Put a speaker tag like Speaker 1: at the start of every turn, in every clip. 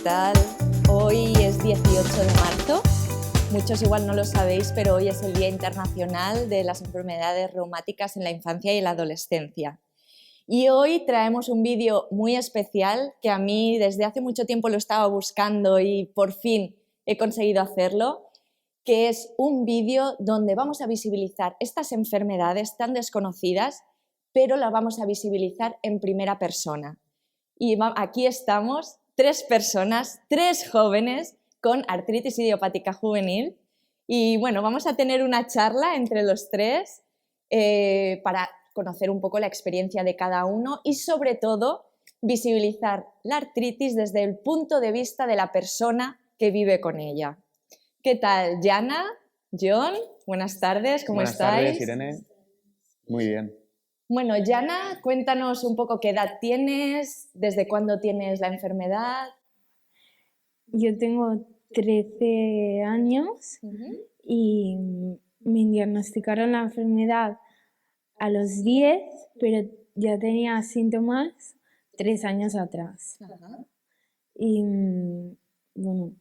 Speaker 1: tal? Hoy es 18 de marzo. Muchos igual no lo sabéis, pero hoy es el Día Internacional de las Enfermedades Reumáticas en la Infancia y la Adolescencia. Y hoy traemos un vídeo muy especial que a mí desde hace mucho tiempo lo estaba buscando y por fin he conseguido hacerlo, que es un vídeo donde vamos a visibilizar estas enfermedades tan desconocidas, pero las vamos a visibilizar en primera persona. Y aquí estamos, 3 personas, 3 jóvenes con artritis idiopática juvenil. Y bueno, vamos a tener una charla entre los 3 para conocer un poco la experiencia de cada uno y sobre todo visibilizar la artritis desde el punto de vista de la persona que vive con ella. ¿Qué tal, Jana? John, buenas tardes, ¿cómo estáis?
Speaker 2: Buenas tardes, Irene. Muy bien.
Speaker 1: Bueno, Jana, cuéntanos un poco qué edad tienes, desde cuándo tienes la enfermedad.
Speaker 3: Yo tengo 13 años y me diagnosticaron la enfermedad a los 10, pero ya tenía síntomas 3 años atrás.
Speaker 1: Ajá.
Speaker 3: Y bueno,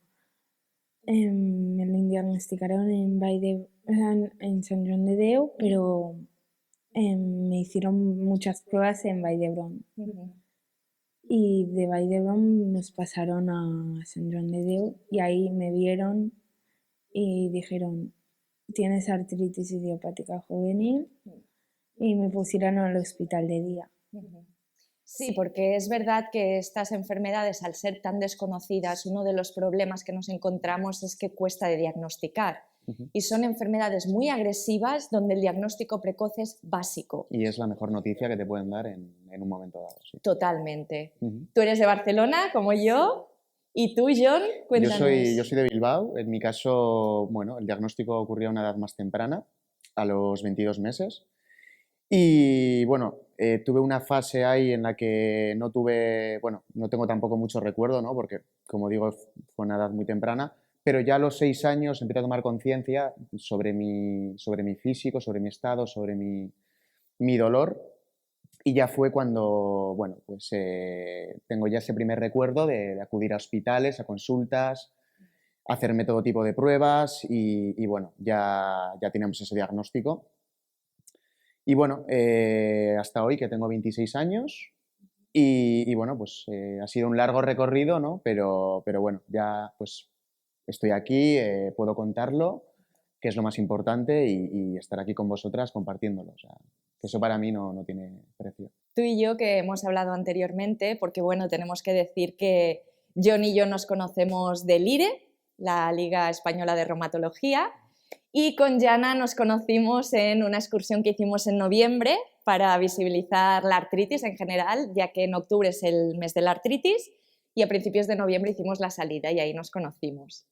Speaker 3: me lo diagnosticaron en Sant Joan de Déu, pero me hicieron muchas pruebas en Vall d'Hebron. Y de Vall d'Hebron nos pasaron a Sant Joan de Déu y ahí me vieron y dijeron, tienes artritis idiopática juvenil, y me pusieron al hospital de día.
Speaker 1: Sí, porque es verdad que estas enfermedades, al ser tan desconocidas, uno de los problemas que nos encontramos es que cuesta de diagnosticar. Y son enfermedades muy agresivas donde el diagnóstico precoz es básico.
Speaker 2: Y es la mejor noticia que te pueden dar en un momento dado. Sí.
Speaker 1: Totalmente. Tú eres de Barcelona, como yo, y tú, John, cuéntanos.
Speaker 2: Yo soy de Bilbao. En mi caso, bueno, el diagnóstico ocurrió a una edad más temprana, a los 22 meses. Y bueno, tuve una fase ahí en la que no tengo tampoco mucho recuerdo, ¿no? Porque, como digo, fue una edad muy temprana. Pero ya a los 6 años empecé a tomar conciencia sobre mi físico, sobre mi estado, sobre mi dolor. Y ya fue cuando, bueno, pues tengo ya ese primer recuerdo de acudir a hospitales, a consultas, hacerme todo tipo de pruebas y bueno, ya teníamos ese diagnóstico. Y bueno, hasta hoy que tengo 26 años y bueno, pues ha sido un largo recorrido, ¿no? Pero bueno, ya pues estoy aquí, puedo contarlo, que es lo más importante, y estar aquí con vosotras compartiéndolo. O sea, que eso para mí no tiene precio.
Speaker 1: Tú y yo, que hemos hablado anteriormente, porque bueno, tenemos que decir que John y yo nos conocemos del LIRE, la Liga Española de Reumatología, y con Jana nos conocimos en una excursión que hicimos en noviembre para visibilizar la artritis en general, ya que en octubre es el mes de la artritis y a principios de noviembre hicimos la salida y ahí nos conocimos.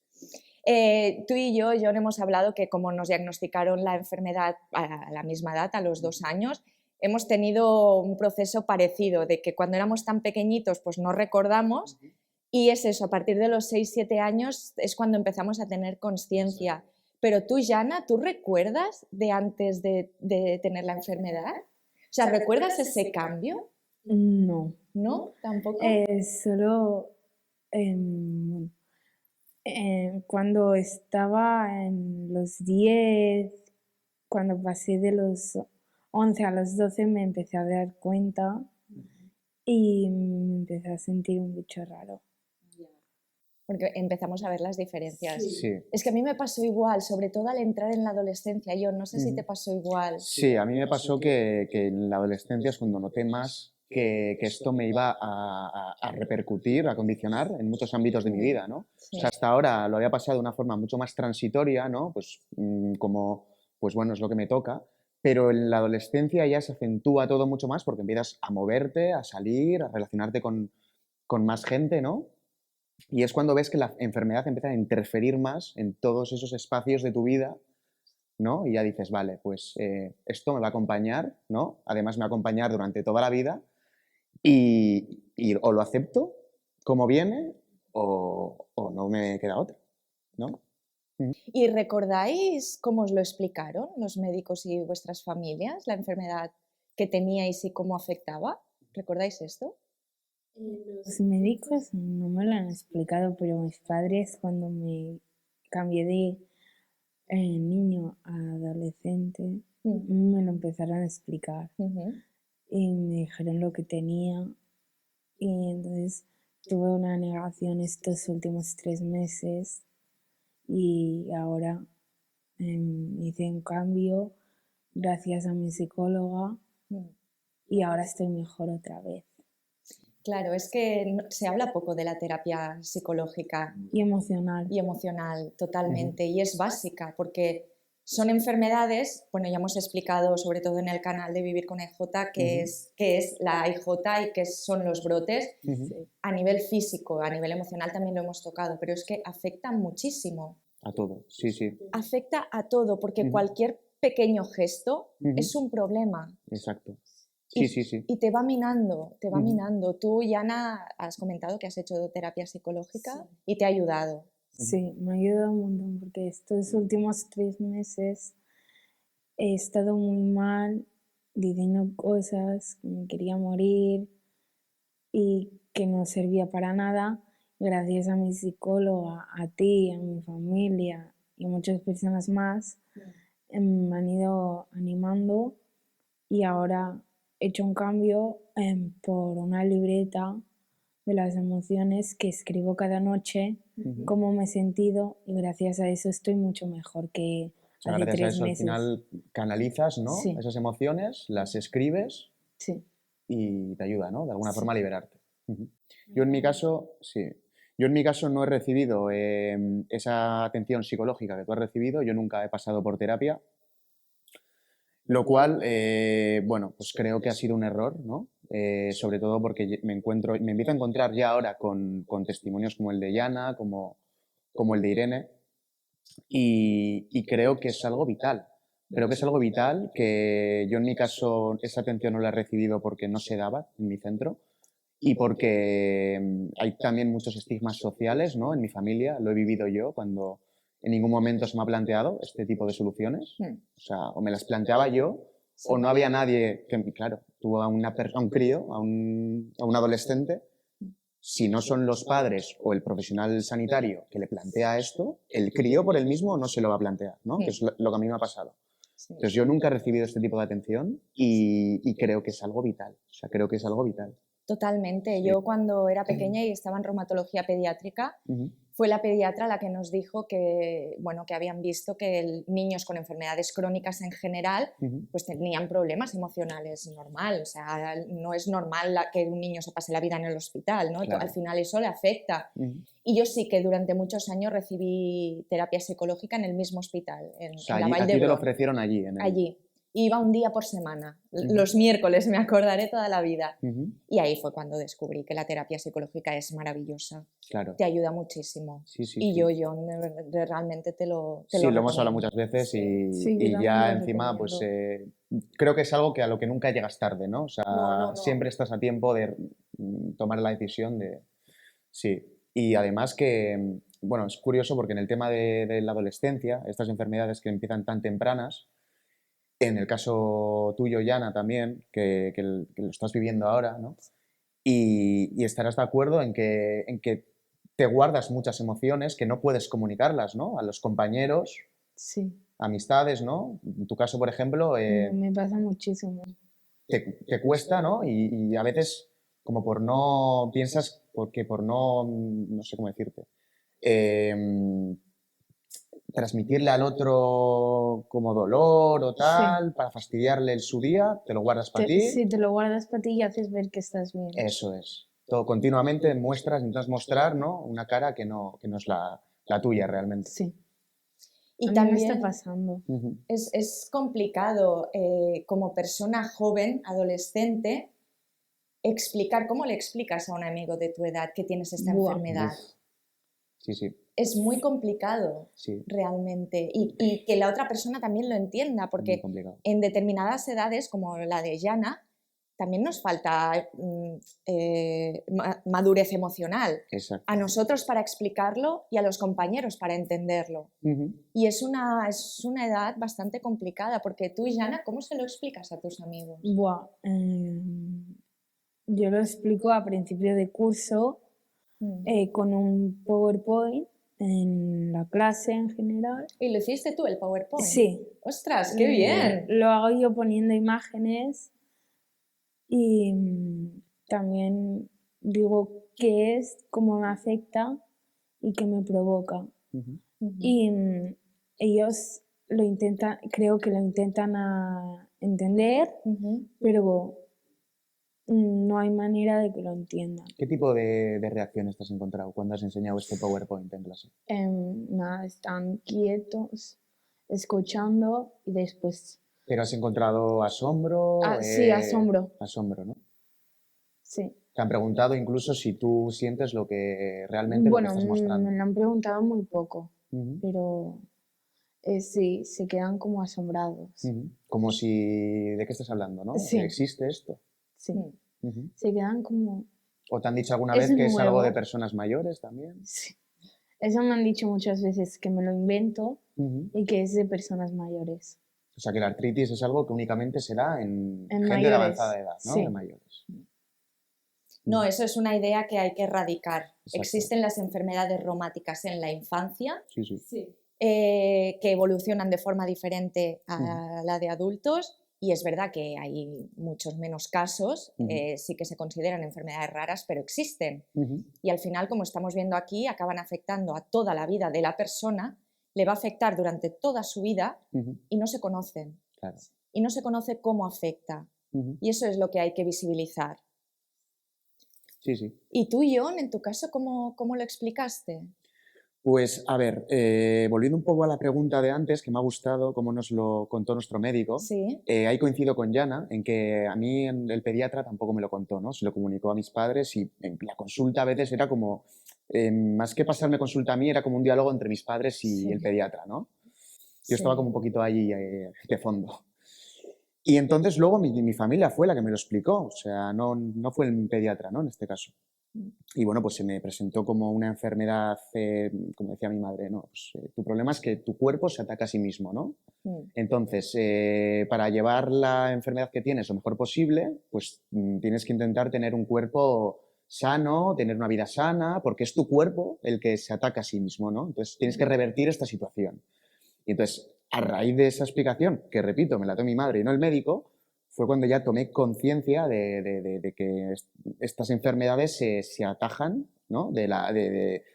Speaker 1: Tú y yo, John, hemos hablado que como nos diagnosticaron la enfermedad a la misma edad, a los 2 años, hemos tenido un proceso parecido, de que cuando éramos tan pequeñitos pues no recordamos, y es eso, a partir de los 6-7 años es cuando empezamos a tener conciencia. Pero tú, Jana, ¿tú recuerdas de antes de tener la enfermedad? O sea, ¿recuerdas ese cambio?
Speaker 3: No.
Speaker 1: ¿No? ¿Tampoco?
Speaker 3: Solo cuando estaba en los 10, cuando pasé de los 11 a los 12 me empecé a dar cuenta y me empecé a sentir un bicho raro.
Speaker 1: Porque empezamos a ver las diferencias.
Speaker 2: Sí.
Speaker 1: Es que a mí me pasó igual, sobre todo al entrar en la adolescencia. Yo no sé si te pasó igual.
Speaker 2: Sí, a mí me pasó que en la adolescencia es cuando noté más que esto me iba a repercutir, a condicionar en muchos ámbitos de mi vida, ¿no?
Speaker 1: Sí.
Speaker 2: O sea, hasta ahora lo había pasado de una forma mucho más transitoria, ¿no? Pues como, pues bueno, es lo que me toca. Pero en la adolescencia ya se acentúa todo mucho más porque empiezas a moverte, a salir, a relacionarte con más gente, ¿no? Y es cuando ves que la enfermedad empieza a interferir más en todos esos espacios de tu vida, ¿no? Y ya dices, vale, pues esto me va a acompañar, ¿no? Además me va a acompañar durante toda la vida y o lo acepto como viene o no me queda otra, ¿no?
Speaker 1: ¿Y recordáis cómo os lo explicaron los médicos y vuestras familias, la enfermedad que teníais y cómo afectaba? ¿Recordáis esto?
Speaker 3: Los médicos no me lo han explicado, pero mis padres cuando me cambié de niño a adolescente me lo empezaron a explicar y me dijeron lo que tenía y entonces tuve una negación estos últimos 3 meses y ahora hice un cambio gracias a mi psicóloga y ahora estoy mejor otra vez.
Speaker 1: Claro, es que se habla poco de la terapia psicológica
Speaker 3: Y emocional.
Speaker 1: y emocional, totalmente, y es básica porque son enfermedades, bueno, ya hemos explicado sobre todo en el canal de Vivir con EJ qué es la IJ y qué son los brotes. A nivel físico, a nivel emocional también lo hemos tocado, pero es que afecta muchísimo.
Speaker 2: A todo, sí, sí.
Speaker 1: Afecta a todo porque cualquier pequeño gesto es un problema.
Speaker 2: Exacto. Sí, sí, sí.
Speaker 1: Y te va minando, te va minando. Tú, Yana, has comentado que has hecho terapia psicológica y te ha ayudado.
Speaker 3: Sí, me ha ayudado un montón porque estos últimos 3 meses he estado muy mal, diciendo cosas que me quería morir y que no servía para nada. Gracias a mi psicóloga, a ti, a mi familia y muchas personas más, me han ido animando y ahora he hecho un cambio por una libreta de las emociones que escribo cada noche, cómo me he sentido y gracias a eso estoy mucho mejor que
Speaker 2: O sea,
Speaker 3: hace
Speaker 2: gracias a
Speaker 3: 3
Speaker 2: eso al
Speaker 3: meses.
Speaker 2: final canalizas, ¿no?
Speaker 3: Sí.
Speaker 2: Esas emociones, las escribes
Speaker 3: Sí.
Speaker 2: y te ayuda, ¿no? De alguna forma a liberarte. Yo en mi caso, sí. Yo en mi caso no he recibido esa atención psicológica que tú has recibido, yo nunca he pasado por terapia, lo cual, bueno, pues creo que ha sido un error, ¿no? Sobre todo porque me empiezo a encontrar ya ahora con testimonios como el de Yana, como el de Irene, y creo que es algo vital. Creo que es algo vital que yo en mi caso esa atención no la he recibido porque no se daba en mi centro y porque hay también muchos estigmas sociales, ¿no? En mi familia, lo he vivido yo cuando en ningún momento se me ha planteado este tipo de soluciones. O sea, o me las planteaba yo o no había nadie que, claro, tuvo a un crío, a un adolescente. Si no son los padres o el profesional sanitario que le plantea esto, el crío por él mismo no se lo va a plantear, ¿no? Que es lo que a mí me ha pasado. Entonces yo nunca he recibido este tipo de atención y creo que es algo vital. O sea, creo que es algo vital.
Speaker 1: Totalmente. Yo cuando era pequeña y estaba en reumatología pediátrica, fue la pediatra la que nos dijo que, bueno, que habían visto que niños con enfermedades crónicas en general pues tenían problemas emocionales normal. O sea, no es normal que un niño se pase la vida en el hospital, ¿no?
Speaker 2: Claro.
Speaker 1: Al final eso le afecta. Y yo sí que durante muchos años recibí terapia psicológica en el mismo hospital, en
Speaker 2: O sea,
Speaker 1: la
Speaker 2: allí,
Speaker 1: Vall
Speaker 2: a ti te lo
Speaker 1: d'Hebron.
Speaker 2: ofrecieron allí.
Speaker 1: Allí. Iba un día por semana, los miércoles, me acordaré toda la vida. Y ahí fue cuando descubrí que la terapia psicológica es maravillosa.
Speaker 2: Claro.
Speaker 1: Te ayuda muchísimo.
Speaker 2: Sí, sí,
Speaker 1: y
Speaker 2: sí.
Speaker 1: yo realmente te lo
Speaker 2: Sí, lo hemos
Speaker 1: recomiendo.
Speaker 2: hablado muchas veces y,
Speaker 3: Sí, yo
Speaker 2: y
Speaker 3: también
Speaker 2: ya
Speaker 3: lo
Speaker 2: encima, pues
Speaker 3: recomiendo.
Speaker 2: creo que es algo que a lo que nunca llegas tarde, ¿no? O sea,
Speaker 1: No.
Speaker 2: siempre estás a tiempo de tomar la decisión de... Sí. Y además que, bueno, es curioso porque en el tema de la adolescencia, estas enfermedades que empiezan tan tempranas, en el caso tuyo, Yana, también, que lo estás viviendo ahora, ¿no? Y estarás de acuerdo en que te guardas muchas emociones que no puedes comunicarlas, ¿no? A los compañeros,
Speaker 3: Sí,
Speaker 2: amistades, ¿no? En tu caso, por ejemplo,
Speaker 3: me pasa muchísimo.
Speaker 2: te cuesta, ¿no? Y a veces, como por no, piensas, porque por no sé cómo decirte, em, transmitirle al otro como dolor o tal, para fastidiarle en su día, te lo guardas para ti.
Speaker 3: Sí, te lo guardas para ti y haces ver que estás bien.
Speaker 2: Eso es. Todo continuamente intentas mostrar, ¿no? Una cara que no es la tuya realmente.
Speaker 3: Sí.
Speaker 1: Y
Speaker 3: A mí
Speaker 1: también
Speaker 3: me está pasando.
Speaker 1: es complicado como persona joven, adolescente, explicar, ¿cómo le explicas a un amigo de tu edad que tienes esta enfermedad?
Speaker 2: Sí, sí.
Speaker 1: Es muy complicado,
Speaker 2: Sí.
Speaker 1: realmente, y que la otra persona también lo entienda,
Speaker 2: Muy
Speaker 1: porque
Speaker 2: complicado.
Speaker 1: en determinadas edades, como la de Yana, también nos falta madurez emocional.
Speaker 2: Exacto.
Speaker 1: A nosotros para explicarlo y a los compañeros para entenderlo. Y es una edad bastante complicada, porque tú, Yana, ¿cómo se lo explicas a tus amigos?
Speaker 3: Buah, yo lo explico a principio de curso con un PowerPoint en la clase en general.
Speaker 1: ¿Y lo hiciste tú, el PowerPoint?
Speaker 3: Sí.
Speaker 1: ¡Ostras, qué bien!
Speaker 3: Lo hago yo poniendo imágenes y también digo qué es, cómo me afecta y qué me provoca.
Speaker 2: Ujú.
Speaker 3: Y ellos creo que lo intentan entender, pero no hay manera de que lo entiendan.
Speaker 2: ¿Qué tipo de reacciones te has encontrado cuando has enseñado este PowerPoint en clase?
Speaker 3: Nada, están quietos, escuchando y después...
Speaker 2: ¿Pero has encontrado asombro?
Speaker 3: Sí, asombro.
Speaker 2: Asombro, ¿no?
Speaker 3: Sí.
Speaker 2: Te han preguntado incluso si tú sientes lo que realmente lo que estás mostrando.
Speaker 3: Me lo han preguntado muy poco,
Speaker 2: Ujú,
Speaker 3: pero sí, se quedan como asombrados.
Speaker 2: ujú. Como si... ¿De qué estás hablando, no?
Speaker 3: Sí.
Speaker 2: ¿Existe esto?
Speaker 3: Sí.
Speaker 2: Ujú.
Speaker 3: Se quedan como...
Speaker 2: ¿O te han dicho alguna
Speaker 3: Es
Speaker 2: vez que es algo de
Speaker 3: nuevo.
Speaker 2: personas mayores también?
Speaker 3: Sí. Eso me han dicho muchas veces, que me lo invento
Speaker 2: Ujú.
Speaker 3: y que es de personas mayores.
Speaker 2: O sea, que la artritis es algo que únicamente se da en gente de
Speaker 3: mayores,
Speaker 2: avanzada edad, ¿no?
Speaker 3: sí.
Speaker 2: De mayores.
Speaker 1: No, eso es una idea que hay que erradicar.
Speaker 2: Exacto.
Speaker 1: Existen las enfermedades reumáticas en la infancia,
Speaker 2: Sí, sí.
Speaker 1: que evolucionan de forma diferente a la de adultos, y es verdad que hay muchos menos casos, sí que se consideran enfermedades raras, pero existen.
Speaker 2: Ujú.
Speaker 1: Y al final, como estamos viendo aquí, acaban afectando a toda la vida de la persona, le va a afectar durante toda su vida
Speaker 2: Ujú.
Speaker 1: y no se conocen.
Speaker 2: Claro.
Speaker 1: Y no se conoce cómo afecta.
Speaker 2: Ujú.
Speaker 1: Y eso es lo que hay que visibilizar.
Speaker 2: Sí, sí.
Speaker 1: ¿Y tú, Ion, en tu caso, cómo lo explicaste?
Speaker 2: Pues a ver, volviendo un poco a la pregunta de antes, que me ha gustado cómo nos lo contó nuestro médico,
Speaker 1: Sí.
Speaker 2: Ahí coincido con Yana en que a mí el pediatra tampoco me lo contó, ¿no? Se lo comunicó a mis padres y en la consulta a veces era como, más que pasarme consulta a mí, era como un diálogo entre mis padres y el pediatra, ¿no? Yo estaba como un poquito ahí de fondo. Y entonces luego mi familia fue la que me lo explicó, o sea, no fue el pediatra, ¿no? En este caso. Y bueno, pues se me presentó como una enfermedad, como decía mi madre, ¿no? Pues, tu problema es que tu cuerpo se ataca a sí mismo, ¿no? Entonces, para llevar la enfermedad que tienes lo mejor posible, pues tienes que intentar tener un cuerpo sano, tener una vida sana, porque es tu cuerpo el que se ataca a sí mismo, ¿no? Entonces, tienes que revertir esta situación. Y entonces, a raíz de esa explicación, que repito, me la dio mi madre y no el médico, fue cuando ya tomé conciencia de que estas enfermedades se atajan, ¿no? O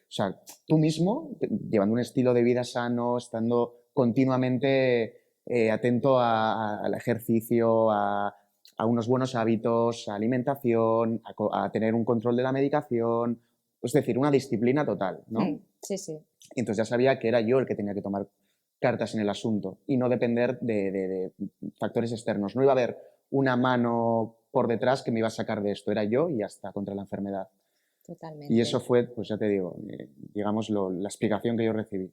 Speaker 2: sea, tú mismo, llevando un estilo de vida sano, estando continuamente atento al ejercicio, a unos buenos hábitos, a alimentación, a tener un control de la medicación, es decir, una disciplina total, ¿no?
Speaker 1: Sí, sí.
Speaker 2: Y entonces ya sabía que era yo el que tenía que tomar cartas en el asunto y no depender de factores externos. No iba a haber una mano por detrás que me iba a sacar de esto, era yo y hasta contra la enfermedad.
Speaker 1: Totalmente.
Speaker 2: Y eso fue, pues ya te digo, digamos, la explicación que yo recibí.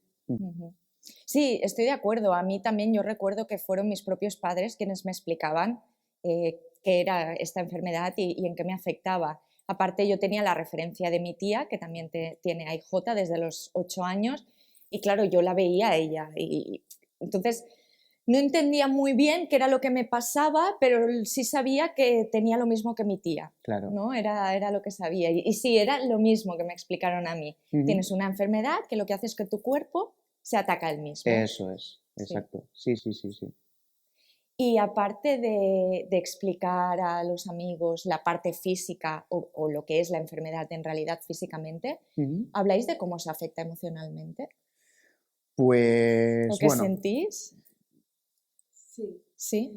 Speaker 1: Sí, estoy de acuerdo. A mí también yo recuerdo que fueron mis propios padres quienes me explicaban qué era esta enfermedad y en qué me afectaba. Aparte, yo tenía la referencia de mi tía, que también tiene AIJ desde los 8 años, y claro, yo la veía a ella. Y entonces, no entendía muy bien qué era lo que me pasaba, pero sí sabía que tenía lo mismo que mi tía.
Speaker 2: Claro.
Speaker 1: ¿No? Era lo que sabía. Y sí, era lo mismo que me explicaron a mí. Tienes una enfermedad que lo que hace es que tu cuerpo se ataca a él mismo.
Speaker 2: Eso es, exacto. Sí.
Speaker 1: Y aparte de explicar a los amigos la parte física o lo que es la enfermedad en realidad físicamente, ¿habláis de cómo os afecta emocionalmente?
Speaker 2: Pues
Speaker 1: ¿O qué
Speaker 2: bueno.
Speaker 1: sentís?
Speaker 3: Sí.
Speaker 1: ¿Sí?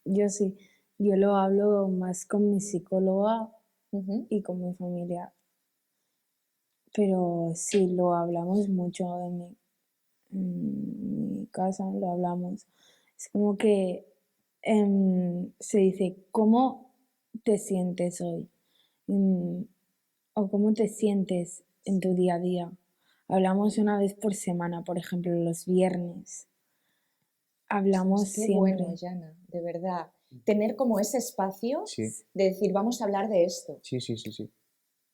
Speaker 3: Yo sí. Yo lo hablo más con mi psicóloga y con mi familia. Pero sí, lo hablamos mucho en mi casa, lo hablamos. Es como que se dice, ¿cómo te sientes hoy? O cómo te sientes en tu día a día. Hablamos una vez por semana, por ejemplo, los viernes. Hablamos
Speaker 1: Qué
Speaker 3: siempre.
Speaker 1: bueno, Yana, de verdad. Tener como ese espacio
Speaker 2: Sí.
Speaker 1: de decir, vamos a hablar de esto.
Speaker 2: Sí.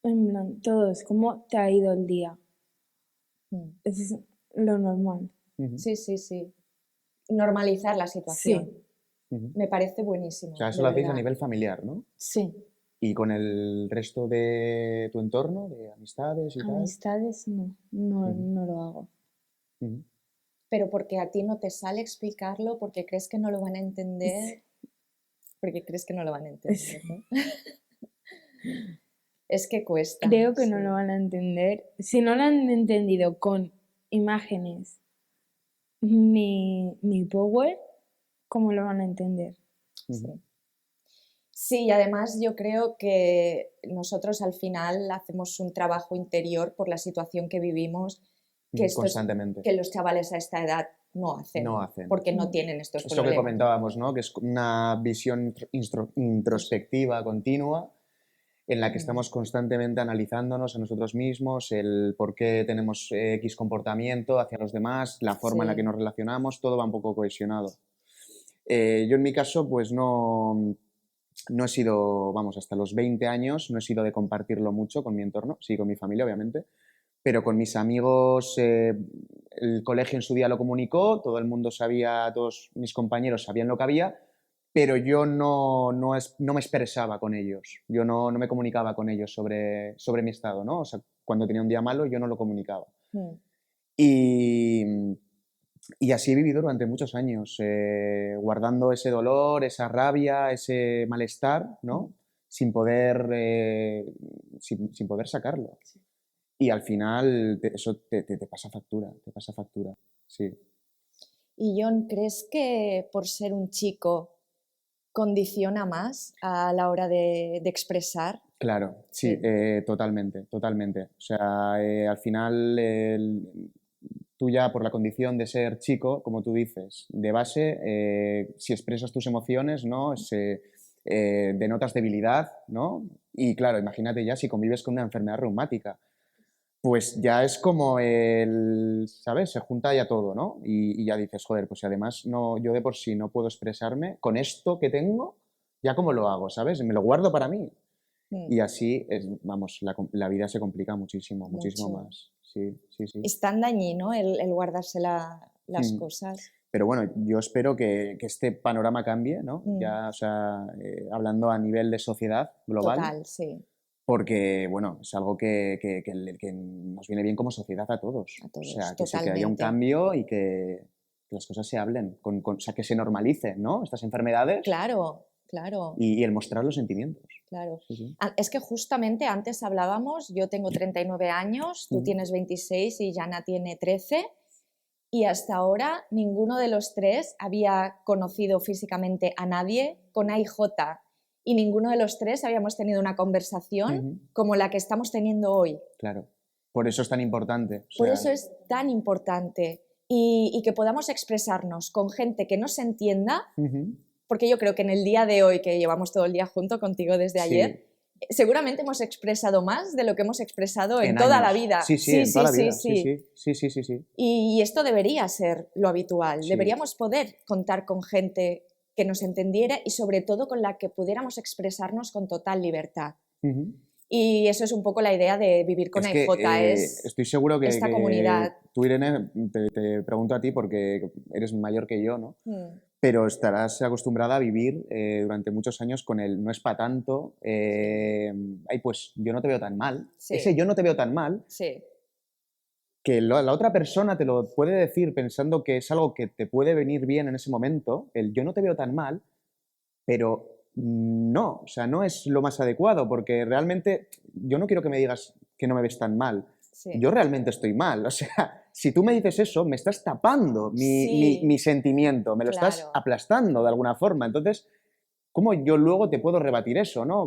Speaker 3: En plan, todos, ¿cómo te ha ido el día? Es lo normal.
Speaker 1: Sí. Normalizar la situación.
Speaker 3: Sí.
Speaker 1: Me parece buenísimo.
Speaker 2: O sea, eso
Speaker 1: de
Speaker 2: lo hacéis a
Speaker 1: verdad.
Speaker 2: nivel familiar, ¿no?
Speaker 3: Sí.
Speaker 2: ¿Y con el resto de tu entorno, de amistades y tal?
Speaker 3: Amistades no lo hago.
Speaker 2: Ujú.
Speaker 1: Pero porque a ti no te sale explicarlo, porque crees que no lo van a entender, porque crees que no lo van a entender, ¿no? Es que cuesta.
Speaker 3: Creo que no
Speaker 1: sí.
Speaker 3: lo van a entender. Si no lo han entendido con imágenes ni power, ¿cómo lo van a entender?
Speaker 1: Sí.
Speaker 2: Ujú.
Speaker 1: Sí, y además yo creo que nosotros al final hacemos un trabajo interior por la situación que vivimos, que,
Speaker 2: Constantemente.
Speaker 1: que los chavales a esta edad no hacen,
Speaker 2: No hacen.
Speaker 1: porque no tienen estos
Speaker 2: Es lo
Speaker 1: problemas.
Speaker 2: que comentábamos, ¿no? Que es una visión introspectiva continua en la que estamos constantemente analizándonos a nosotros mismos, el por qué tenemos X comportamiento hacia los demás, la forma en la que nos relacionamos, todo va un poco cohesionado. Yo en mi caso, pues no he sido, vamos, hasta los 20 años, no he sido de compartirlo mucho con mi entorno, sí, con mi familia, obviamente, pero con mis amigos, el colegio en su día lo comunicó, todo el mundo sabía, todos mis compañeros sabían lo que había, pero yo no me expresaba con ellos, yo no me comunicaba con ellos sobre mi estado, ¿no? O sea, cuando tenía un día malo yo no lo comunicaba. Y, y así he vivido durante muchos años, guardando ese dolor, esa rabia, ese malestar, ¿no? Sin poder, sin poder sacarlo. Y al final eso te pasa factura, sí.
Speaker 1: ¿Y Jon, crees que por ser un chico condiciona más a la hora de expresar?
Speaker 2: Claro, sí, totalmente. O sea, al final tú ya por la condición de ser chico, como tú dices, de base, si expresas tus emociones, ¿no? Denotas debilidad, ¿no? Y claro, imagínate ya si convives con una enfermedad reumática, pues ya es como ¿sabes? Se junta ya todo, ¿no? Y ya dices, joder, pues si además yo de por sí no puedo expresarme, con esto que tengo, ya cómo lo hago, ¿sabes? Me lo guardo para mí. Y así, vamos, la vida se complica muchísimo más. Sí.
Speaker 1: Es tan dañino el guardarse las cosas.
Speaker 2: Pero bueno, yo espero que este panorama cambie, ¿no? Ya, o sea, hablando a nivel de sociedad global.
Speaker 1: Total, sí.
Speaker 2: Porque, bueno, es algo que nos viene bien como sociedad a todos. O sea, que haya un cambio y que las cosas se hablen, o sea, que se normalicen, ¿no? Estas enfermedades.
Speaker 1: Claro.
Speaker 2: Y el mostrar los sentimientos.
Speaker 1: Claro.
Speaker 2: Sí.
Speaker 1: Es que justamente antes hablábamos, yo tengo 39 años, tú tienes 26 y Jana tiene 13, y hasta ahora ninguno de los tres había conocido físicamente a nadie con AIJ. Y ninguno de los tres habíamos tenido una conversación como la que estamos teniendo hoy.
Speaker 2: Claro, por eso es tan importante.
Speaker 1: Por eso es tan importante. Y que podamos expresarnos con gente que nos entienda, porque yo creo que en el día de hoy, que llevamos todo el día junto contigo desde ayer, seguramente hemos expresado más de lo que hemos expresado en toda la vida.
Speaker 2: Sí, en toda la vida. Sí.
Speaker 1: Y esto debería ser lo habitual. Deberíamos poder contar con gente que nos entendiera y sobre todo con la que pudiéramos expresarnos con total libertad. Y eso es un poco la idea de vivir con AIJ,
Speaker 2: estoy seguro que
Speaker 1: esta comunidad.
Speaker 2: Tú, Irene, te pregunto a ti porque eres mayor que yo, ¿no? Pero estarás acostumbrada a vivir durante muchos años con el no es para tanto, ay, pues yo no te veo tan mal. Ese yo no te veo tan mal, que la otra persona te lo puede decir pensando que es algo que te puede venir bien en ese momento, el yo no te veo tan mal, pero no, o sea, no es lo más adecuado, porque realmente yo no quiero que me digas que no me ves tan mal. Yo realmente estoy mal, o sea, si tú me dices eso, me estás tapando mi sentimiento, me lo estás aplastando de alguna forma. Entonces, ¿cómo yo luego te puedo rebatir eso, no?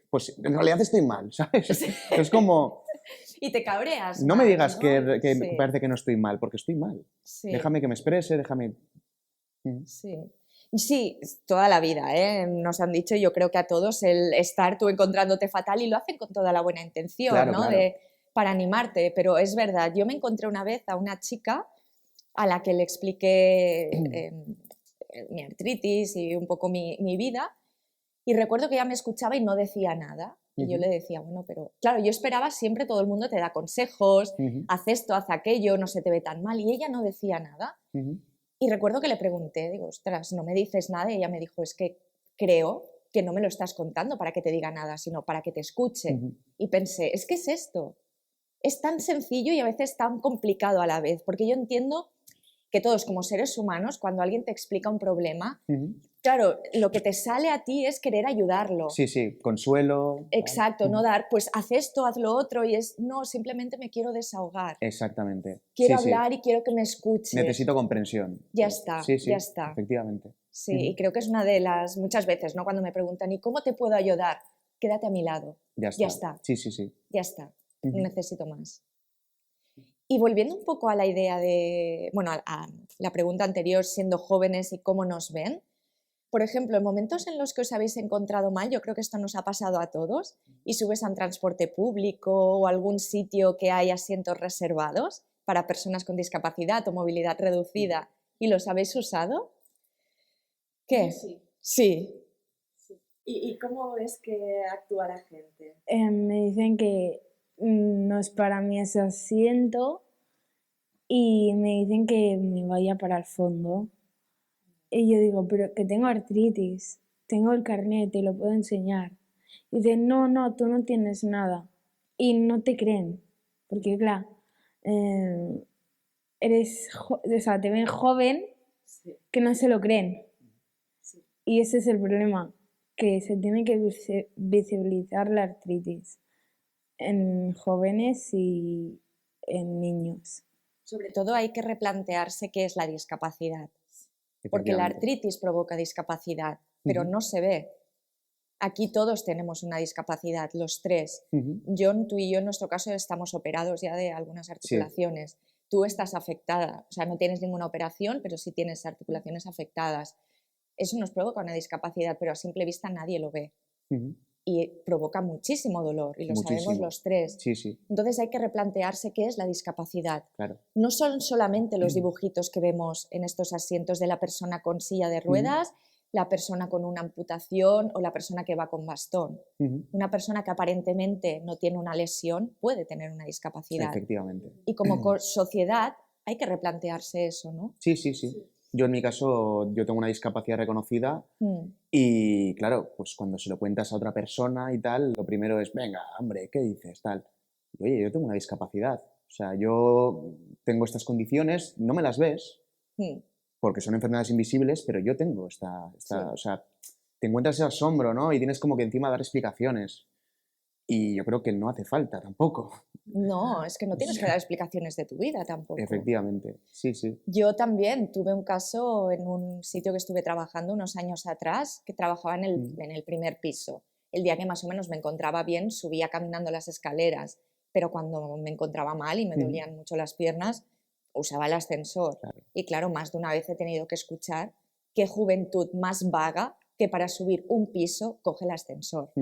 Speaker 2: Pues en realidad estoy mal, ¿sabes? Es como...
Speaker 1: Y te cabreas.
Speaker 2: No me digas que parece que no estoy mal, porque estoy mal. Déjame que me exprese, déjame...
Speaker 1: Sí, toda la vida, ¿eh? Nos han dicho, yo creo que a todos, el estar tú encontrándote fatal, y lo hacen con toda la buena intención,
Speaker 2: claro,
Speaker 1: ¿no?
Speaker 2: Claro.
Speaker 1: Para animarte, pero es verdad, yo me encontré una vez a una chica a la que le expliqué mi artritis y un poco mi vida, y recuerdo que ella me escuchaba y no decía nada. Y yo le decía, bueno, pero claro, yo esperaba siempre, todo el mundo te da consejos, haz esto, haz aquello, no se te ve tan mal, y ella no decía nada. Y recuerdo que le pregunté, digo, ostras, no me dices nada, y ella me dijo, es que creo que no me lo estás contando para que te diga nada, sino para que te escuche. Y pensé, es que es esto. Es tan sencillo y a veces tan complicado a la vez, porque yo entiendo que todos como seres humanos, cuando alguien te explica un problema, claro, lo que te sale a ti es querer ayudarlo.
Speaker 2: Sí, sí, consuelo.
Speaker 1: Exacto, no dar, pues haz esto, haz lo otro, y es, no, simplemente me quiero desahogar.
Speaker 2: Exactamente.
Speaker 1: Quiero
Speaker 2: Sí, sí.
Speaker 1: hablar y quiero que me escuche.
Speaker 2: Necesito comprensión.
Speaker 1: Ya está,
Speaker 2: Sí, sí,
Speaker 1: ya está.
Speaker 2: efectivamente.
Speaker 1: Sí, y creo que es una de las, muchas veces, ¿no? Cuando me preguntan, ¿y cómo te puedo ayudar? Quédate a mi lado.
Speaker 2: Ya está.
Speaker 1: Ya está.
Speaker 2: Sí, sí, sí.
Speaker 1: Ya está. No necesito más. Y volviendo un poco a la idea de, bueno, a la pregunta anterior, siendo jóvenes y cómo nos ven, por ejemplo, en momentos en los que os habéis encontrado mal, yo creo que esto nos ha pasado a todos, y subes a un transporte público o algún sitio que hay asientos reservados para personas con discapacidad o movilidad reducida y los habéis usado. ¿Qué?
Speaker 4: Sí.
Speaker 1: Sí.
Speaker 4: ¿Y cómo es que actúa la gente?
Speaker 3: Me dicen que no es para mí ese asiento y me dicen que me vaya para el fondo. Y yo digo, pero que tengo artritis, tengo el carnet, te lo puedo enseñar. Y dicen, no, no, tú no tienes nada. Y no te creen, porque claro, o sea, te ven joven
Speaker 4: Sí.
Speaker 3: que no se lo creen.
Speaker 4: Sí.
Speaker 3: Y ese es el problema, que se tiene que visibilizar la artritis en jóvenes y en niños.
Speaker 1: Sobre todo hay que replantearse qué es la discapacidad, porque la
Speaker 2: Efectivamente.
Speaker 1: artritis provoca discapacidad, pero no se ve. Aquí todos tenemos una discapacidad, los tres. John, tú y yo en nuestro caso estamos operados ya de algunas articulaciones. Tú estás afectada, o sea, no tienes ninguna operación, pero sí tienes articulaciones afectadas. Eso nos provoca una discapacidad, pero a simple vista nadie lo ve. Y provoca muchísimo dolor, y lo sabemos los tres.
Speaker 2: Sí, sí.
Speaker 1: Entonces hay que replantearse qué es la discapacidad.
Speaker 2: Claro.
Speaker 1: No son solamente los dibujitos que vemos en estos asientos de la persona con silla de ruedas, la persona con una amputación o la persona que va con bastón. Una persona que aparentemente no tiene una lesión puede tener una discapacidad.
Speaker 2: Efectivamente.
Speaker 1: Y como sociedad hay que replantearse eso, ¿no?
Speaker 2: Sí, sí, sí. Yo en mi caso, yo tengo una discapacidad reconocida y claro, pues cuando se lo cuentas a otra persona y tal, lo primero es, venga, hombre, ¿qué dices? Tal. Y, oye, yo tengo una discapacidad. O sea, yo tengo estas condiciones, no me las ves porque son enfermedades invisibles, pero yo tengo o sea, te encuentras ese asombro, ¿no? Y tienes como que encima dar explicaciones. Y yo creo que no hace falta tampoco.
Speaker 1: No, es que no tienes que dar explicaciones de tu vida tampoco.
Speaker 2: Efectivamente, sí, sí.
Speaker 1: Yo también tuve un caso en un sitio que estuve trabajando unos años atrás, que trabajaba en el primer piso. El día que más o menos me encontraba bien, subía caminando las escaleras, pero cuando me encontraba mal y me dolían mucho las piernas, usaba el ascensor.
Speaker 2: Claro.
Speaker 1: Y claro, más de una vez he tenido que escuchar qué juventud más vaga que para subir un piso coge el ascensor.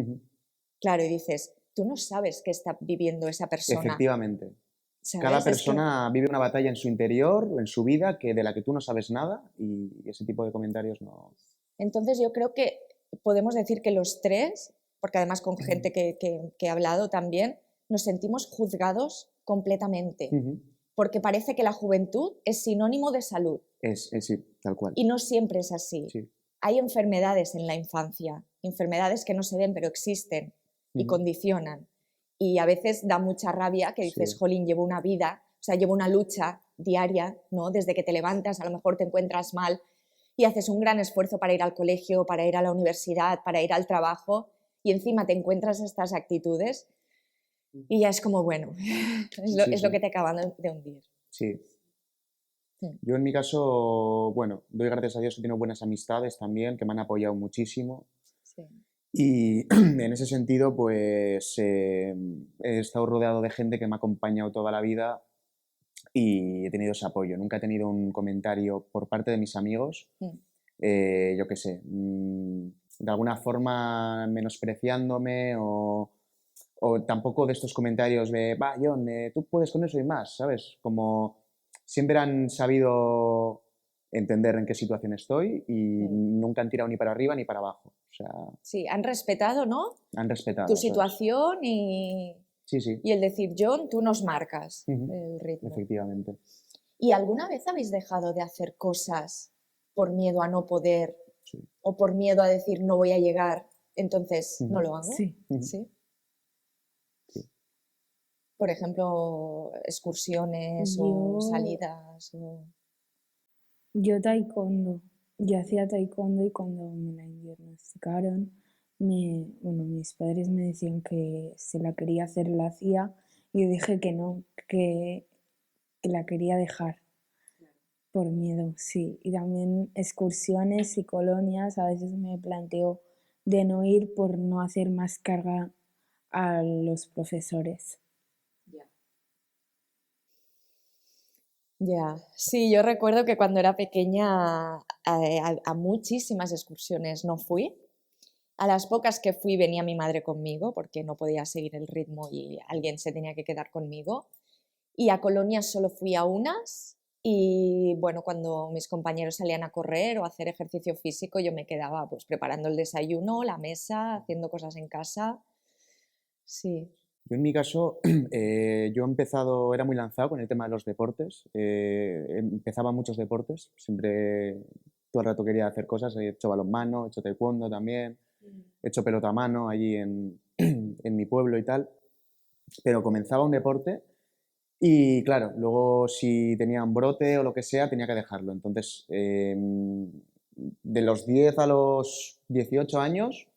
Speaker 1: Claro, y dices, tú no sabes qué está viviendo esa persona.
Speaker 2: Efectivamente.
Speaker 1: ¿Sabes?
Speaker 2: Cada persona vive una batalla en su interior, en su vida, de la que tú no sabes nada y ese tipo de comentarios no...
Speaker 1: Entonces yo creo que podemos decir que los tres, porque además con gente que he hablado también, nos sentimos juzgados completamente, porque parece que la juventud es sinónimo de salud.
Speaker 2: Sí, tal cual.
Speaker 1: Y no siempre es así.
Speaker 2: Sí.
Speaker 1: Hay enfermedades en la infancia, enfermedades que no se ven pero existen y condicionan. Y a veces da mucha rabia que dices, jolín, llevo una vida, o sea, llevo una lucha diaria, ¿no? Desde que te levantas, a lo mejor te encuentras mal y haces un gran esfuerzo para ir al colegio, para ir a la universidad, para ir al trabajo, y encima te encuentras estas actitudes y ya es como, bueno, es lo que te acaban de hundir.
Speaker 2: Sí. Yo en mi caso, bueno, doy gracias a Dios que tengo buenas amistades también, que me han apoyado muchísimo.
Speaker 1: Sí.
Speaker 2: Y en ese sentido, pues he estado rodeado de gente que me ha acompañado toda la vida y he tenido ese apoyo. Nunca he tenido un comentario por parte de mis amigos, yo qué sé, de alguna forma menospreciándome o tampoco de estos comentarios de, va, John, tú puedes con eso y más, ¿sabes? Como siempre han sabido entender en qué situación estoy y nunca han tirado ni para arriba ni para abajo. O sea,
Speaker 1: sí, han respetado, ¿no?
Speaker 2: Han respetado
Speaker 1: Tu situación y el decir, John, tú nos marcas el ritmo.
Speaker 2: Efectivamente.
Speaker 1: ¿Y alguna vez habéis dejado de hacer cosas por miedo a no poder o por miedo a decir no voy a llegar entonces no lo hago.
Speaker 3: Sí.
Speaker 1: ¿Sí?
Speaker 2: Sí.
Speaker 1: Por ejemplo, excursiones o
Speaker 3: Yo-
Speaker 1: salidas.
Speaker 3: Yo taekwondo. Yo hacía taekwondo y cuando me la diagnosticaron, mis padres me decían que si la quería hacer, la hacía. Y yo dije que no, que la quería dejar. Por miedo, sí. Y también excursiones y colonias, a veces me planteo de no ir por no hacer más carga a los profesores.
Speaker 1: Ya, sí, yo recuerdo que cuando era pequeña a muchísimas excursiones no fui. A las pocas que fui venía mi madre conmigo porque no podía seguir el ritmo y alguien se tenía que quedar conmigo. Y a colonias solo fui a unas y bueno, cuando mis compañeros salían a correr o a hacer ejercicio físico, yo me quedaba pues preparando el desayuno, la mesa, haciendo cosas en casa. Sí.
Speaker 2: Yo en mi caso, yo he empezado, era muy lanzado con el tema de los deportes, empezaba muchos deportes, siempre todo el rato quería hacer cosas, he hecho balonmano, he hecho taekwondo también, he hecho pelota a mano allí en mi pueblo y tal, pero comenzaba un deporte y claro, luego si tenía un brote o lo que sea, tenía que dejarlo. Entonces, de los 10 a los 18 años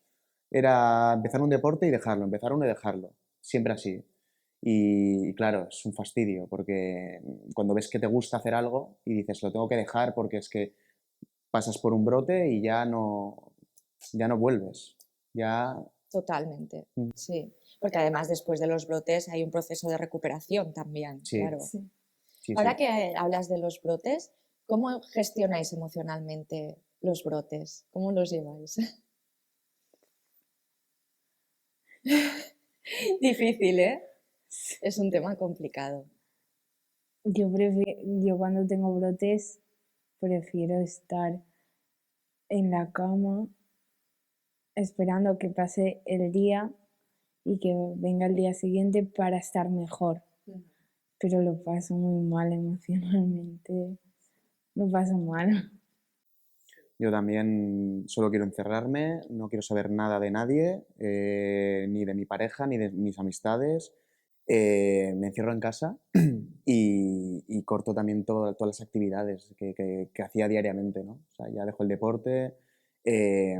Speaker 2: era empezar un deporte y dejarlo, empezar uno y dejarlo, siempre así. Y claro, es un fastidio porque cuando ves que te gusta hacer algo y dices, lo tengo que dejar porque es que pasas por un brote y ya no vuelves. Ya,
Speaker 1: Totalmente, sí. Porque además después de los brotes hay un proceso de recuperación también,
Speaker 2: sí,
Speaker 1: claro.
Speaker 3: Sí.
Speaker 2: sí,
Speaker 1: Ahora
Speaker 2: sí.
Speaker 1: que hablas de los brotes, ¿cómo gestionáis emocionalmente los brotes? ¿Cómo los lleváis? Difícil, ¿eh? Es un tema complicado.
Speaker 3: Yo cuando tengo brotes prefiero estar en la cama esperando que pase el día y que venga el día siguiente para estar mejor. Pero lo paso muy mal emocionalmente. Lo paso mal.
Speaker 2: Yo también solo quiero encerrarme, no quiero saber nada de nadie, ni de mi pareja, ni de mis amistades. Me encierro en casa y corto también todas las actividades que hacía diariamente, ¿no? O sea, ya dejo el deporte. eh,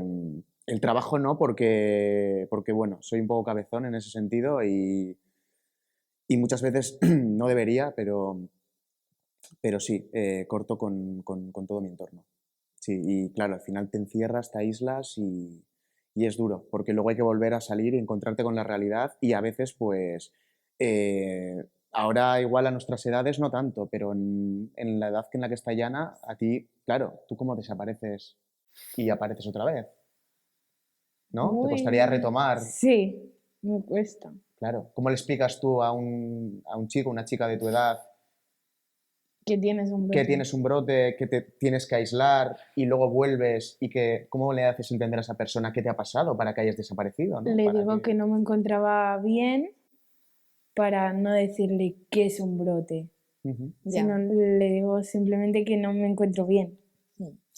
Speaker 2: el trabajo no, porque, bueno, soy un poco cabezón en ese sentido y muchas veces no debería, pero sí, corto con todo mi entorno. Sí, y claro, al final te encierras, te aíslas y es duro, porque luego hay que volver a salir y encontrarte con la realidad y a veces, pues, ahora igual a nuestras edades no tanto, pero en la edad en la que está Yana, a ti, claro, tú cómo desapareces y apareces otra vez, ¿no? Te costaría retomar,
Speaker 3: Sí, me cuesta.
Speaker 2: claro. ¿Cómo le explicas tú a un chico, una chica de tu edad
Speaker 3: Que tienes un
Speaker 2: que
Speaker 3: brote.
Speaker 2: tienes un brote, que te tienes que aislar y luego vuelves y que cómo le haces entender a esa persona qué te ha pasado para que hayas desaparecido, ¿no?
Speaker 3: Le
Speaker 2: Para
Speaker 3: digo que no me encontraba bien para no decirle que es un brote,
Speaker 2: Ujú,
Speaker 1: Ya.
Speaker 3: sino le digo simplemente que no me encuentro bien.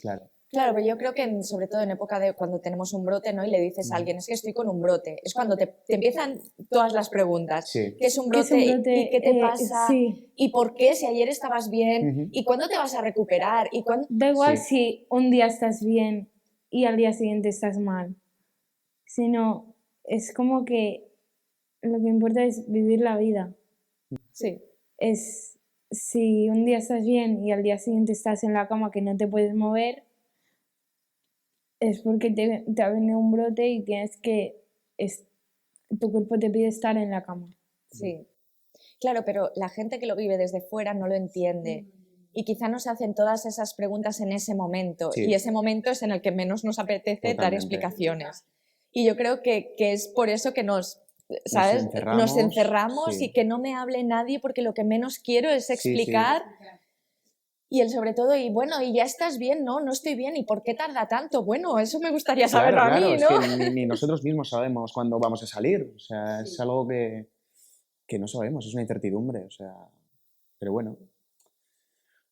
Speaker 2: claro.
Speaker 1: Claro, pero yo creo que sobre todo en época de cuando tenemos un brote, ¿no? Y le dices a alguien, es que estoy con un brote. Es cuando te empiezan todas las preguntas.
Speaker 2: Sí.
Speaker 1: ¿Qué es un
Speaker 3: ¿Qué es
Speaker 1: brote?
Speaker 3: un brote?
Speaker 1: ¿Y qué te pasa?
Speaker 3: Sí.
Speaker 1: ¿Y por qué? Si ayer estabas bien.
Speaker 2: Ujú.
Speaker 1: ¿Y cuándo te vas a recuperar? ¿Y cuándo?
Speaker 3: Da igual
Speaker 2: Sí.
Speaker 3: si un día estás bien y al día siguiente estás mal, sino es como que lo que importa es vivir la vida.
Speaker 1: Sí,
Speaker 3: Es si un día estás bien y al día siguiente estás en la cama que no te puedes mover, es porque te ha venido un brote y tienes que, tu cuerpo te pide estar en la cama.
Speaker 1: sí. Claro, pero la gente que lo vive desde fuera no lo entiende. Y quizá nos hacen todas esas preguntas en ese momento.
Speaker 2: Sí.
Speaker 1: Y ese momento es en el que menos nos apetece dar
Speaker 2: Totalmente.
Speaker 1: explicaciones. Y yo creo que es por eso que ¿sabes? Nos
Speaker 2: encerramos,
Speaker 1: encerramos
Speaker 2: sí.
Speaker 1: y que no me hable nadie porque lo que menos quiero es
Speaker 2: Sí, sí.
Speaker 1: explicar. Y el sobre todo, y bueno, y ya estás bien, ¿no? No estoy bien, ¿y por qué tarda tanto? Bueno, eso me gustaría saberlo
Speaker 2: Claro,
Speaker 1: a
Speaker 2: claro,
Speaker 1: mí,
Speaker 2: es
Speaker 1: ¿no?
Speaker 2: que ni nosotros mismos sabemos cuándo vamos a salir. O sea, es algo que no sabemos, es una incertidumbre. O sea, pero bueno.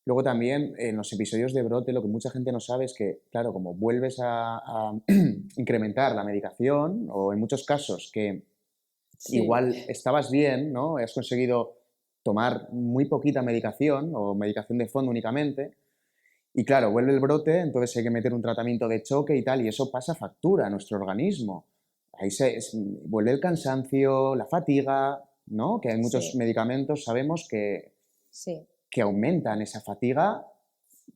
Speaker 2: Luego también en los episodios de brote lo que mucha gente no sabe es que, claro, como vuelves a incrementar la medicación o en muchos casos que
Speaker 1: Sí,
Speaker 2: igual estabas bien, ¿no? Has conseguido tomar muy poquita medicación o medicación de fondo únicamente y claro, vuelve el brote, entonces hay que meter un tratamiento de choque y tal y eso pasa factura a nuestro organismo. Ahí vuelve el cansancio, la fatiga, ¿no? Que hay muchos
Speaker 1: sí,
Speaker 2: medicamentos, sabemos
Speaker 1: sí,
Speaker 2: que aumentan esa fatiga,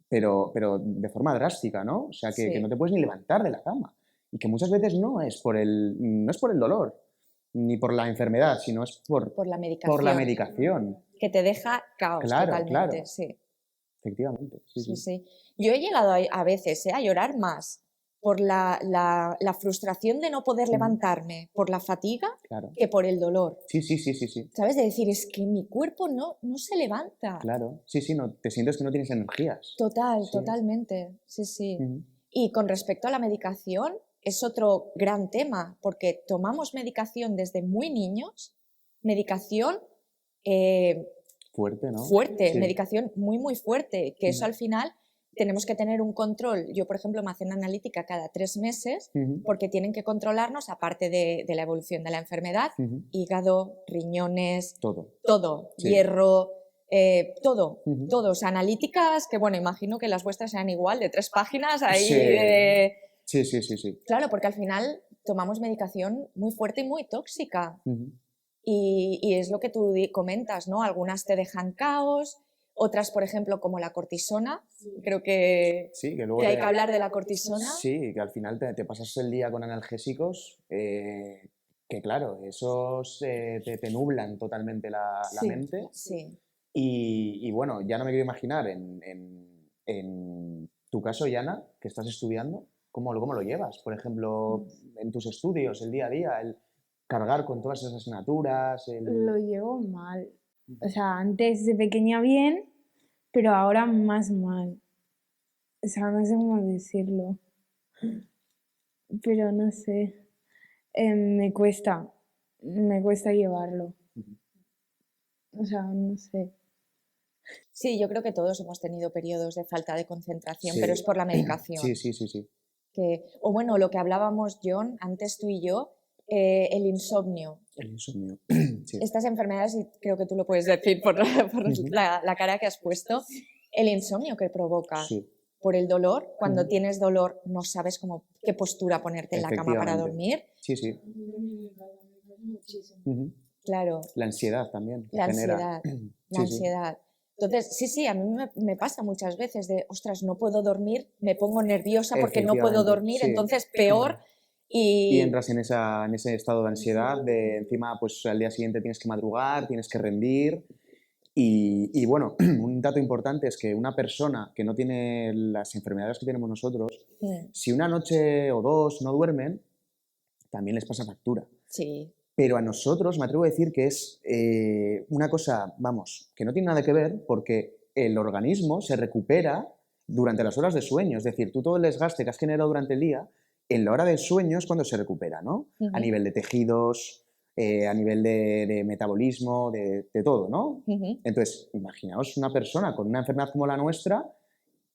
Speaker 2: pero de forma drástica, ¿no? O sea, que no
Speaker 1: sí,
Speaker 2: te puedes ni levantar de la cama. Y que muchas veces no es por el dolor, ni por la enfermedad, sino es
Speaker 1: por la
Speaker 2: por la
Speaker 1: medicación,
Speaker 2: medicación.
Speaker 1: que te deja caos
Speaker 2: Claro,
Speaker 1: totalmente,
Speaker 2: claro,
Speaker 1: sí.
Speaker 2: efectivamente, sí,
Speaker 1: Sí,
Speaker 2: sí,
Speaker 1: sí. Yo he llegado a veces a llorar más por la frustración de no poder
Speaker 2: Ujú,
Speaker 1: levantarme, por la fatiga,
Speaker 2: claro.
Speaker 1: que por el dolor.
Speaker 2: Sí, sí, sí, sí, sí,
Speaker 1: ¿Sabes? De decir, es que mi cuerpo no se levanta.
Speaker 2: claro. Sí, sí, no, te sientes que no tienes energías.
Speaker 1: Total,
Speaker 2: Sí.
Speaker 1: totalmente. Sí, sí.
Speaker 2: Ujú,
Speaker 1: Y con respecto a la medicación, es otro gran tema, porque tomamos medicación desde muy niños, medicación eh,
Speaker 2: fuerte, ¿no?
Speaker 1: fuerte,
Speaker 2: Sí.
Speaker 1: medicación muy, muy fuerte, que eso
Speaker 2: Ujú,
Speaker 1: al final tenemos que tener un control. Yo, por ejemplo, me hacen analítica cada 3 meses
Speaker 2: ujú,
Speaker 1: porque tienen que controlarnos, aparte de la evolución de la enfermedad,
Speaker 2: ujú.
Speaker 1: hígado, riñones,
Speaker 2: Todo.
Speaker 1: todo,
Speaker 2: Sí.
Speaker 1: hierro, todo,
Speaker 2: Ujú.
Speaker 1: todo. O sea, analíticas que, bueno, imagino que las vuestras sean igual, de 3 páginas ahí
Speaker 2: Sí,
Speaker 1: de...
Speaker 2: sí, sí, sí, sí.
Speaker 1: Claro, porque al final tomamos medicación muy fuerte y muy tóxica.
Speaker 2: Ujú.
Speaker 1: Y es lo que tú comentas, ¿no? Algunas te dejan caos, otras, por ejemplo, como la cortisona. Creo
Speaker 2: Sí, que
Speaker 1: que
Speaker 2: luego
Speaker 1: hay que hablar de la cortisona.
Speaker 2: sí, que al final te pasas el día con analgésicos, que claro, esos te nublan totalmente la
Speaker 1: Sí,
Speaker 2: mente.
Speaker 1: sí.
Speaker 2: Y bueno, ya no me quiero imaginar en tu caso, Yana, que estás estudiando, cómo lo llevas? Por ejemplo, en tus estudios, el día a día, el cargar con todas esas asignaturas,
Speaker 3: Lo llevo mal. O sea, antes de pequeña bien, pero ahora más mal. O sea, no sé cómo decirlo, pero no sé. Me cuesta llevarlo. O sea, no sé.
Speaker 1: Sí, yo creo que todos hemos tenido periodos de falta de concentración, pero es
Speaker 2: Sí,
Speaker 1: por la
Speaker 2: sí,
Speaker 1: medicación.
Speaker 2: sí, sí, sí.
Speaker 1: O bueno, lo que hablábamos, John, antes tú y yo, el insomnio.
Speaker 2: El insomnio, sí.
Speaker 1: Estas enfermedades, y creo que tú lo puedes decir por
Speaker 2: Ujú.
Speaker 1: la cara que has puesto, el insomnio que provoca
Speaker 2: Sí,
Speaker 1: por el dolor. Cuando
Speaker 2: ujú,
Speaker 1: tienes dolor no sabes qué postura ponerte en la cama para
Speaker 2: efectivamente.
Speaker 1: dormir.
Speaker 2: Sí, sí. Ujú.
Speaker 1: Claro,
Speaker 2: La ansiedad también que
Speaker 1: la
Speaker 2: genera.
Speaker 1: ansiedad, la
Speaker 2: Sí, sí,
Speaker 1: ansiedad. Entonces, sí, sí, a mí me pasa muchas veces de, ostras, no puedo dormir, me pongo nerviosa porque no puedo
Speaker 2: efectivamente,
Speaker 1: dormir,
Speaker 2: sí.
Speaker 1: entonces peor.
Speaker 2: Y
Speaker 1: Y
Speaker 2: entras en ese estado de ansiedad, de encima, pues al día siguiente tienes que madrugar, tienes que rendir. Y bueno, un dato importante es que una persona que no tiene las enfermedades que tenemos nosotros,
Speaker 1: mm,
Speaker 2: si una noche o dos no duermen, también les pasa factura.
Speaker 1: sí,
Speaker 2: Pero a nosotros me atrevo a decir que es una cosa, vamos, que no tiene nada que ver porque el organismo se recupera durante las horas de sueño. Es decir, tú todo el desgaste que has generado durante el día, en la hora del sueño es cuando se recupera, ¿no? A
Speaker 1: ujú,
Speaker 2: nivel de tejidos, a nivel de metabolismo, de todo, ¿no?
Speaker 1: ujú,
Speaker 2: Entonces, imaginaos una persona con una enfermedad como la nuestra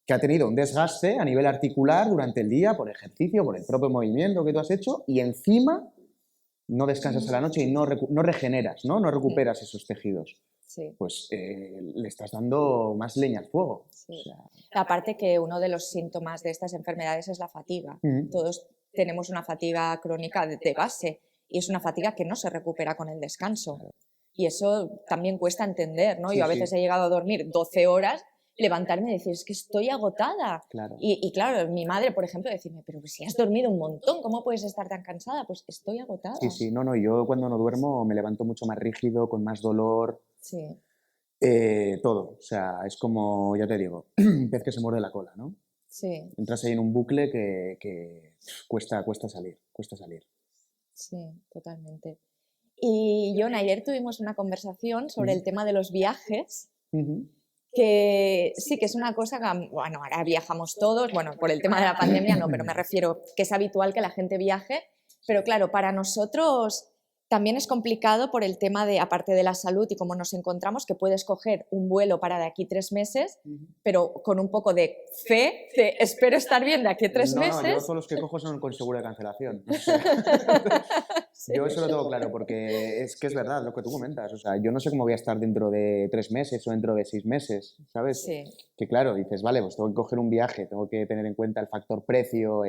Speaker 2: que ha tenido un desgaste a nivel articular durante el día por ejercicio, por el propio movimiento que tú has hecho y encima no descansas a la noche y no regeneras, ¿no? No
Speaker 1: mm,
Speaker 2: recuperas esos tejidos.
Speaker 1: sí.
Speaker 2: Pues le estás dando más leña al fuego. O
Speaker 1: Sí.
Speaker 2: sea,
Speaker 1: Aparte que uno de los síntomas de estas enfermedades es la fatiga.
Speaker 2: ujú.
Speaker 1: Todos tenemos una fatiga crónica de base y es una fatiga que no se recupera con el descanso. Y eso también cuesta entender, ¿no? Yo
Speaker 2: Sí,
Speaker 1: a veces
Speaker 2: sí,
Speaker 1: he llegado a dormir 12 horas, levantarme y decir, es que estoy agotada.
Speaker 2: claro.
Speaker 1: Y claro, mi madre, por ejemplo, decirme, pero si has dormido un montón, ¿cómo puedes estar tan cansada? Pues estoy
Speaker 2: Sí,
Speaker 1: agotada.
Speaker 2: sí, no, yo cuando no duermo me levanto mucho más rígido, con más dolor,
Speaker 1: Sí,
Speaker 2: todo. O sea, es como, ya te digo, un pez que se muerde la cola, ¿no?
Speaker 1: sí,
Speaker 2: Entras ahí en un bucle que cuesta salir, cuesta salir.
Speaker 1: sí, totalmente. Y John, ayer tuvimos una conversación sobre
Speaker 2: Ujú,
Speaker 1: el tema de los viajes,
Speaker 2: ujú.
Speaker 1: que sí que es una cosa que, bueno, ahora viajamos todos, bueno, por el tema de la pandemia no, pero me refiero que es habitual que la gente viaje, pero claro, para nosotros También es complicado por el tema de, aparte de la salud y cómo nos encontramos, que puedes coger un vuelo para de aquí 3 meses, pero con un poco de fe, de espero estar bien de aquí a 3
Speaker 2: No, yo
Speaker 1: meses.
Speaker 2: todos los que cojo son con seguro de cancelación. O sea,
Speaker 1: Sí.
Speaker 2: yo eso lo tengo claro, porque es que es verdad lo que tú comentas. O sea, yo no sé cómo voy a estar dentro de 3 meses o dentro de 6 meses, ¿sabes?
Speaker 1: Sí,
Speaker 2: Que claro, dices, vale, pues tengo que coger un viaje, tengo que tener en cuenta el factor precio,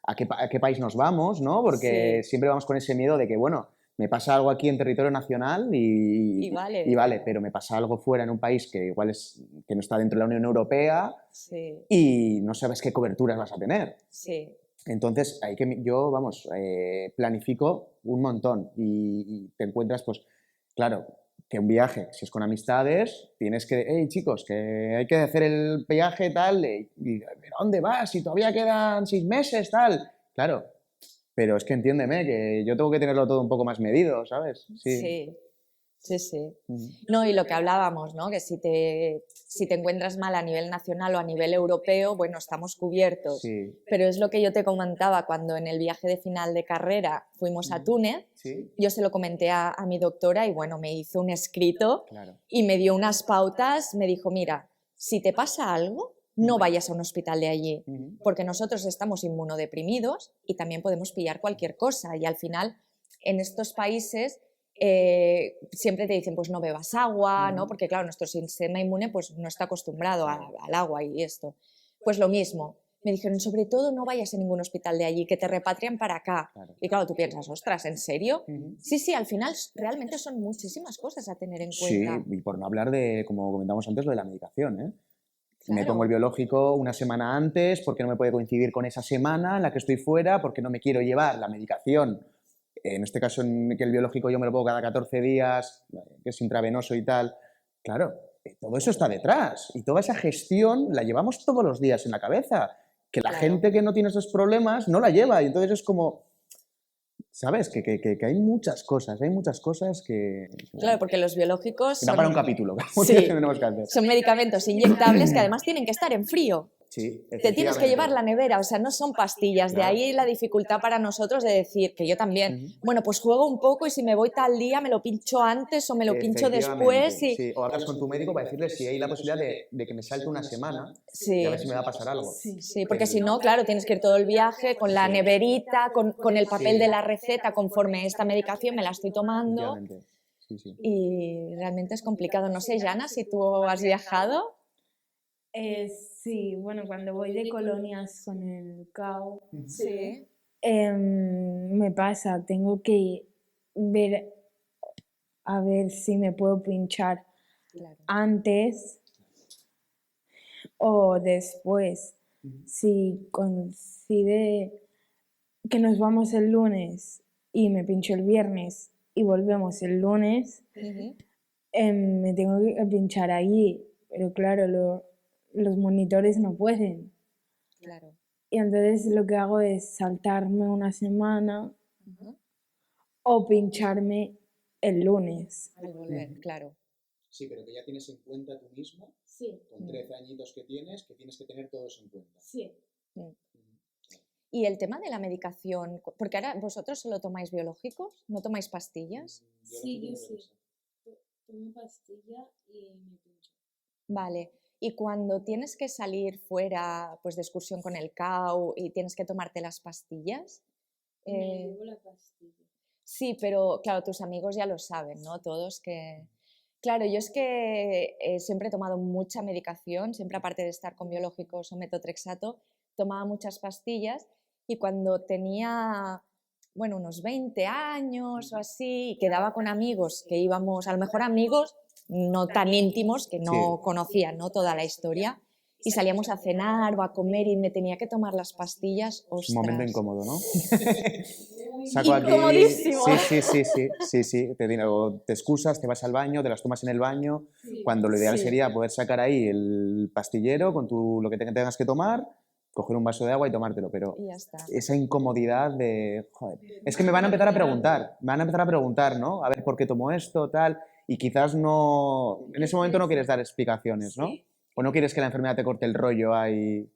Speaker 2: a qué país nos vamos, ¿no? Porque
Speaker 1: Sí.
Speaker 2: siempre vamos con ese miedo de que, bueno, me pasa algo aquí en territorio nacional
Speaker 1: Y vale.
Speaker 2: pero me pasa algo fuera en un país que igual que no está dentro de la Unión Europea
Speaker 1: Sí,
Speaker 2: y no sabes qué coberturas vas a tener.
Speaker 1: sí,
Speaker 2: Entonces, yo, vamos, planifico un montón y te encuentras, pues, claro, que un viaje, si es con amistades, tienes que, hey chicos, que hay que hacer el viaje tal, y ¿a dónde vas? Si todavía quedan 6 meses, tal. Claro, pero es que entiéndeme, que yo tengo que tenerlo todo un poco más medido, ¿sabes? Sí.
Speaker 1: sí.
Speaker 2: Ujú.
Speaker 1: No, y lo que hablábamos, ¿no? Que si te encuentras mal a nivel nacional o a nivel europeo, bueno, estamos cubiertos.
Speaker 2: Sí.
Speaker 1: Pero es lo que yo te comentaba cuando en el viaje de final de carrera fuimos a Túnez,
Speaker 2: Sí,
Speaker 1: yo se lo comenté a mi doctora y bueno, me hizo un escrito
Speaker 2: claro.
Speaker 1: y me dio unas pautas, me dijo, mira, si te pasa algo, no vayas a un hospital de allí,
Speaker 2: Ujú.
Speaker 1: porque nosotros estamos inmunodeprimidos y también podemos pillar cualquier cosa y al final en estos países siempre te dicen pues no bebas agua, ¿no? Porque claro, nuestro sistema inmune pues no está acostumbrado al agua y esto. Pues lo mismo, me dijeron sobre todo no vayas a ningún hospital de allí, que te repatrian para acá.
Speaker 2: Claro.
Speaker 1: Y claro, tú piensas, ostras, ¿en serio?
Speaker 2: Ujú.
Speaker 1: Sí, al final realmente son muchísimas cosas a tener en
Speaker 2: Sí,
Speaker 1: cuenta.
Speaker 2: y por no hablar de, como comentamos antes, lo de la medicación, ¿eh? Me
Speaker 1: Claro.
Speaker 2: pongo el biológico una semana antes porque no me puede coincidir con esa semana en la que estoy fuera, porque no me quiero llevar la medicación. En este caso, que el biológico yo me lo pongo cada 14 días, que es intravenoso y tal. Claro, todo eso está detrás. Y toda esa gestión la llevamos todos los días en la cabeza. Que la
Speaker 1: Claro.
Speaker 2: gente que no tiene esos problemas no la lleva. Y entonces es como, ¿sabes? Que hay muchas cosas que
Speaker 1: Claro, porque los biológicos
Speaker 2: da para un capítulo.
Speaker 1: Sí.
Speaker 2: Que tenemos que hacer.
Speaker 1: son medicamentos inyectables que además tienen que estar en frío.
Speaker 2: Sí,
Speaker 1: Te tienes que llevar la nevera, o sea, no son pastillas. De
Speaker 2: Claro.
Speaker 1: ahí la dificultad para nosotros de decir, que yo también,
Speaker 2: Ujú.
Speaker 1: bueno, pues juego un poco y si me voy tal día me lo pincho antes o me lo pincho después. Y...
Speaker 2: Sí. O hablas con tu médico para decirle si hay la posibilidad de que me salte una semana
Speaker 1: Sí.
Speaker 2: y a ver si me va a pasar algo.
Speaker 1: Sí, porque si no, claro, tienes que ir todo el viaje con la neverita, con el papel de la receta, conforme esta medicación me la estoy tomando.
Speaker 2: Efectivamente. Sí.
Speaker 1: Y realmente es complicado. No sé, Jana, si tú has viajado.
Speaker 3: Sí, bueno, cuando voy de colonias con el CAO,
Speaker 1: Sí.
Speaker 3: me pasa, tengo que ver a ver si me puedo pinchar
Speaker 1: Claro.
Speaker 3: antes o después. Si coincide que nos vamos el lunes y me pincho el viernes y volvemos el lunes, me tengo que pinchar allí, pero claro, los monitores no pueden.
Speaker 1: Claro.
Speaker 3: Y entonces lo que hago es saltarme una semana o pincharme el lunes.
Speaker 1: Al volver, claro.
Speaker 2: Sí, pero que ya tienes en cuenta tú mismo,
Speaker 3: Sí,
Speaker 2: con 13 añitos que tienes que tener todo eso en cuenta.
Speaker 3: sí.
Speaker 1: Y el tema de la medicación, porque ahora vosotros solo tomáis biológicos, ¿no tomáis pastillas?
Speaker 3: Sí, yo sí. Tomo pastilla y me pincho.
Speaker 1: Vale. Y cuando tienes que salir fuera pues, de excursión con el CAU y tienes que tomarte las pastillas.
Speaker 3: Me llevo la pastilla.
Speaker 1: Sí, pero claro, tus amigos ya lo saben, ¿no? Todos que... Claro, yo es que siempre he tomado mucha medicación, siempre aparte de estar con biológicos o metotrexato, tomaba muchas pastillas y cuando tenía, bueno, unos 20 años o así, y quedaba con amigos que íbamos, a lo mejor amigos no tan íntimos, que no conocían, ¿no? Toda la historia, y salíamos a cenar o a comer y me tenía que tomar las pastillas, ostras.
Speaker 2: Es un momento incómodo, ¿no?
Speaker 1: Incomodísimo.
Speaker 2: Sí. Te excusas, te vas al baño, te las tomas en el baño, cuando lo ideal sería poder sacar ahí el pastillero con lo que tengas que tomar, coger un vaso de agua y tomártelo, pero
Speaker 1: Y ya está.
Speaker 2: esa incomodidad de, joder, es que me van a empezar a preguntar, ¿no? A ver por qué tomo esto, tal, y quizás no, en ese momento no quieres dar explicaciones, ¿no? O no quieres que la enfermedad te corte el rollo ahí.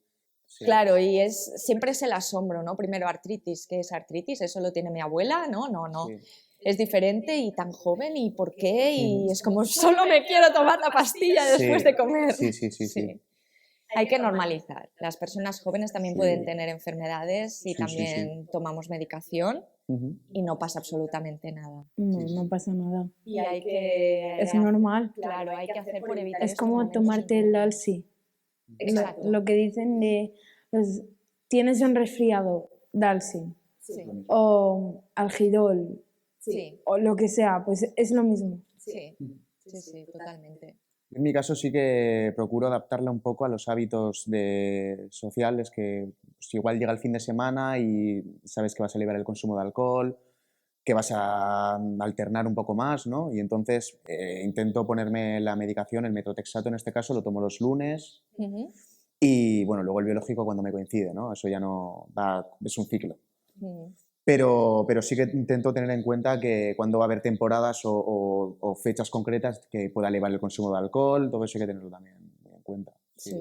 Speaker 2: Sí.
Speaker 1: Claro, y siempre es el asombro, ¿no? Primero artritis, ¿qué es artritis? Eso lo tiene mi abuela, ¿no?
Speaker 2: Sí.
Speaker 1: es diferente y tan joven y por qué, y es como solo me quiero tomar la pastilla después de comer.
Speaker 2: Sí.
Speaker 1: Hay que normalizar. Las personas jóvenes también
Speaker 2: Sí.
Speaker 1: pueden tener enfermedades y
Speaker 2: Sí,
Speaker 1: también tomamos medicación
Speaker 2: Ujú.
Speaker 1: y no pasa absolutamente nada.
Speaker 3: No pasa nada.
Speaker 1: Y hay que...
Speaker 3: Es normal.
Speaker 1: Claro, hay que hacer por evitar
Speaker 3: Es
Speaker 1: estos
Speaker 3: como
Speaker 1: momentos
Speaker 3: tomarte el
Speaker 1: incómodos.
Speaker 3: Dalsi.
Speaker 1: Exacto.
Speaker 3: Lo que dicen de, pues, tienes un resfriado, Dalsi.
Speaker 1: Sí,
Speaker 3: O Algidol,
Speaker 1: sí,
Speaker 3: o lo que sea, pues es lo mismo.
Speaker 1: sí, totalmente.
Speaker 2: En mi caso sí que procuro adaptarla un poco a los hábitos sociales, que pues, igual llega el fin de semana y sabes que vas a liberar el consumo de alcohol, que vas a alternar un poco más, ¿no? Y entonces intento ponerme la medicación, el metrotexato en este caso, lo tomo los lunes
Speaker 1: Ujú,
Speaker 2: y bueno, luego el biológico cuando me coincide, ¿no? Eso ya no va, es un ciclo.
Speaker 1: ujú.
Speaker 2: Pero sí que intento tener en cuenta que cuando va a haber temporadas o fechas concretas que pueda elevar el consumo de alcohol, todo eso hay que tenerlo también en cuenta.
Speaker 1: Sí.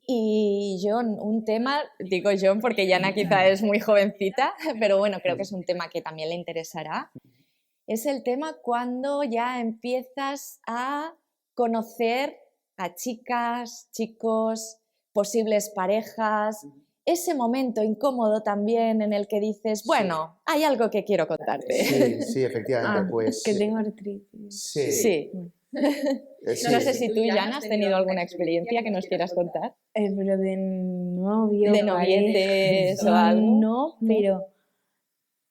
Speaker 1: Y John, un tema, digo John porque Yana quizá es muy jovencita, pero bueno, creo que es un tema que también le interesará. Es el tema cuando ya empiezas a conocer a chicas, chicos, posibles parejas, ese momento incómodo también en el que dices, bueno, hay algo que quiero contarte.
Speaker 2: Sí, efectivamente. Pues
Speaker 3: Que tengo artritis.
Speaker 1: Sí. No sé si tú, Yana, has tenido alguna experiencia que nos quieras contar.
Speaker 3: Pero de novio,
Speaker 1: De novietes o
Speaker 3: pareja,
Speaker 1: algo.
Speaker 3: no, pero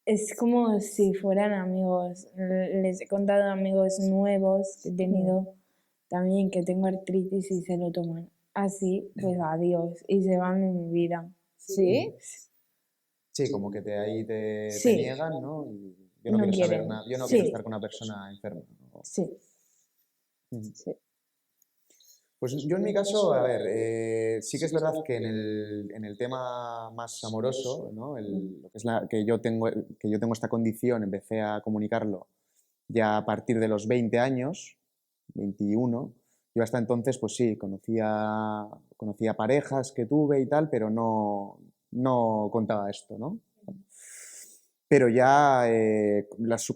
Speaker 3: es como si fueran amigos. Les he contado a amigos nuevos que he tenido también que tengo artritis y se lo toman así, pues adiós, y se van de mi vida.
Speaker 1: ¿Sí?
Speaker 2: Sí, como que ahí te
Speaker 3: Sí.
Speaker 2: niegan, ¿no? Y yo no
Speaker 3: No
Speaker 2: quiero saber
Speaker 3: quieren.
Speaker 2: nada, yo no
Speaker 3: Sí.
Speaker 2: quiero estar con una persona enferma, ¿no?
Speaker 3: Sí.
Speaker 2: Ujú.
Speaker 1: Sí.
Speaker 2: Pues yo en mi caso, a ver, sí que es verdad que en el tema más amoroso, ¿no? Lo que es que yo tengo esta condición, empecé a comunicarlo ya a partir de los 20 años, 21. Yo hasta entonces, pues sí, conocía parejas que tuve y tal, pero no contaba esto, ¿no? Pero ya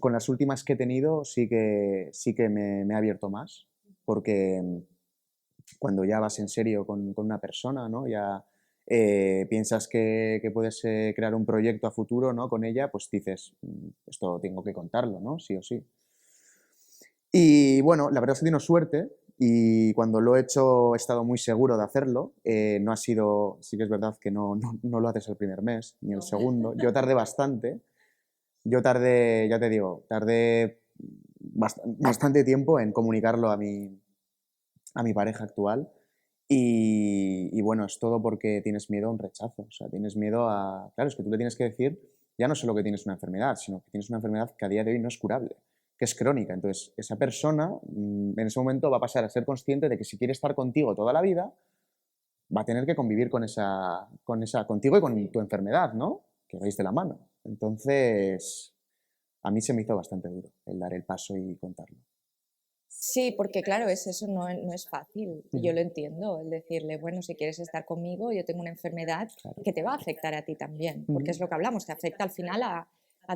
Speaker 2: con las últimas que he tenido sí que me he abierto más, porque cuando ya vas en serio con una persona, ¿no? Ya piensas que puedes crear un proyecto a futuro, ¿no? Con ella, pues dices, esto tengo que contarlo, ¿no? Sí o sí. Y bueno, la verdad es que he tenido suerte y cuando lo he hecho he estado muy seguro de hacerlo. No ha sido, sí que es verdad que no lo haces el primer mes ni el segundo. Yo tardé bastante. Yo tardé, ya te digo, bastante tiempo en comunicarlo a mi pareja actual. Y bueno, es todo porque tienes miedo a un rechazo. O sea, tienes miedo a... Claro, es que tú le tienes que decir ya no solo que tienes una enfermedad, sino que tienes una enfermedad que a día de hoy no es curable, que es crónica. Entonces, esa persona en ese momento va a pasar a ser consciente de que si quiere estar contigo toda la vida, va a tener que convivir contigo y con tu enfermedad, ¿no? Que vais de la mano. Entonces, a mí se me hizo bastante duro el dar el paso y contarlo.
Speaker 1: Sí, porque claro, eso no es fácil. Y yo lo entiendo, el decirle, bueno, si quieres estar conmigo, yo tengo una enfermedad que te va a afectar a ti también, porque es lo que hablamos, te afecta al final a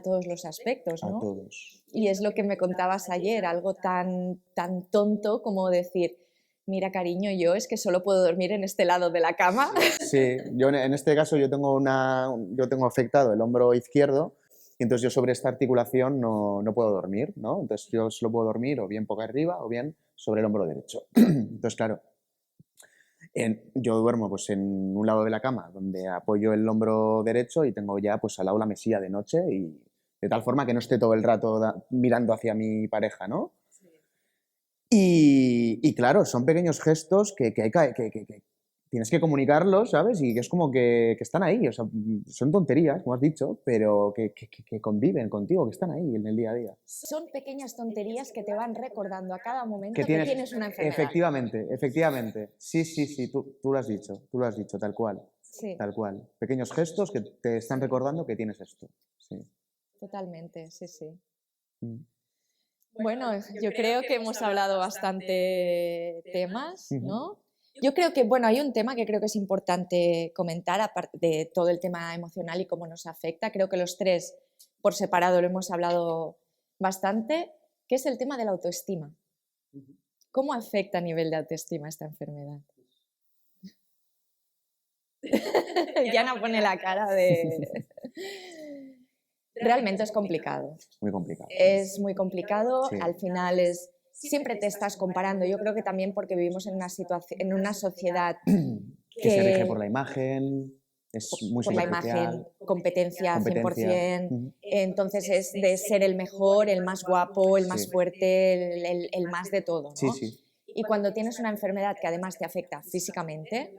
Speaker 1: todos los aspectos, ¿no?
Speaker 2: A todos.
Speaker 1: Y es lo que me contabas ayer, algo tan tonto como decir, mira cariño, yo es que solo puedo dormir en este lado de la cama.
Speaker 2: Sí, yo en este caso yo tengo afectado el hombro izquierdo y entonces yo sobre esta articulación no puedo dormir, ¿no? Entonces yo solo puedo dormir o bien boca arriba o bien sobre el hombro derecho. Entonces, claro, yo duermo pues en un lado de la cama donde apoyo el hombro derecho y tengo ya pues al lado la mesilla de noche y de tal forma que no esté todo el rato mirando hacia mi pareja, ¿no? Y claro, son pequeños gestos que tienes que comunicarlos, ¿sabes? Y que es como que están ahí, o sea, son tonterías, como has dicho, pero que conviven contigo, que están ahí en el día a día.
Speaker 1: Son pequeñas tonterías que te van recordando a cada momento
Speaker 2: Que
Speaker 1: que tienes una enfermedad.
Speaker 2: Efectivamente. Sí, tú lo has dicho, tal cual.
Speaker 1: Sí.
Speaker 2: Tal cual. Pequeños gestos que te están recordando que tienes esto. Sí.
Speaker 1: Totalmente, sí.
Speaker 2: Mm.
Speaker 1: Bueno, yo creo que hemos hablado bastante temas, ¿no? Yo creo que, bueno, hay un tema que creo que es importante comentar, aparte de todo el tema emocional y cómo nos afecta. Creo que los tres por separado lo hemos hablado bastante, que es el tema de la autoestima. ¿Cómo afecta a nivel de autoestima esta enfermedad? Yana pone la cara de... Realmente es complicado.
Speaker 2: Muy complicado.
Speaker 1: Es muy complicado,
Speaker 2: Sí.
Speaker 1: al final es... Siempre te estás comparando, yo creo que también porque vivimos en una sociedad
Speaker 2: Que se rige por la imagen, es muy
Speaker 1: por la
Speaker 2: superficial.
Speaker 1: imagen, competencia,
Speaker 2: Competencia.
Speaker 1: 100%,
Speaker 2: Ujú.
Speaker 1: entonces es de ser el mejor, el más guapo, el más
Speaker 2: Sí.
Speaker 1: fuerte, el más de todo, ¿no?
Speaker 2: Sí, sí.
Speaker 1: Y cuando tienes una enfermedad que además te afecta físicamente,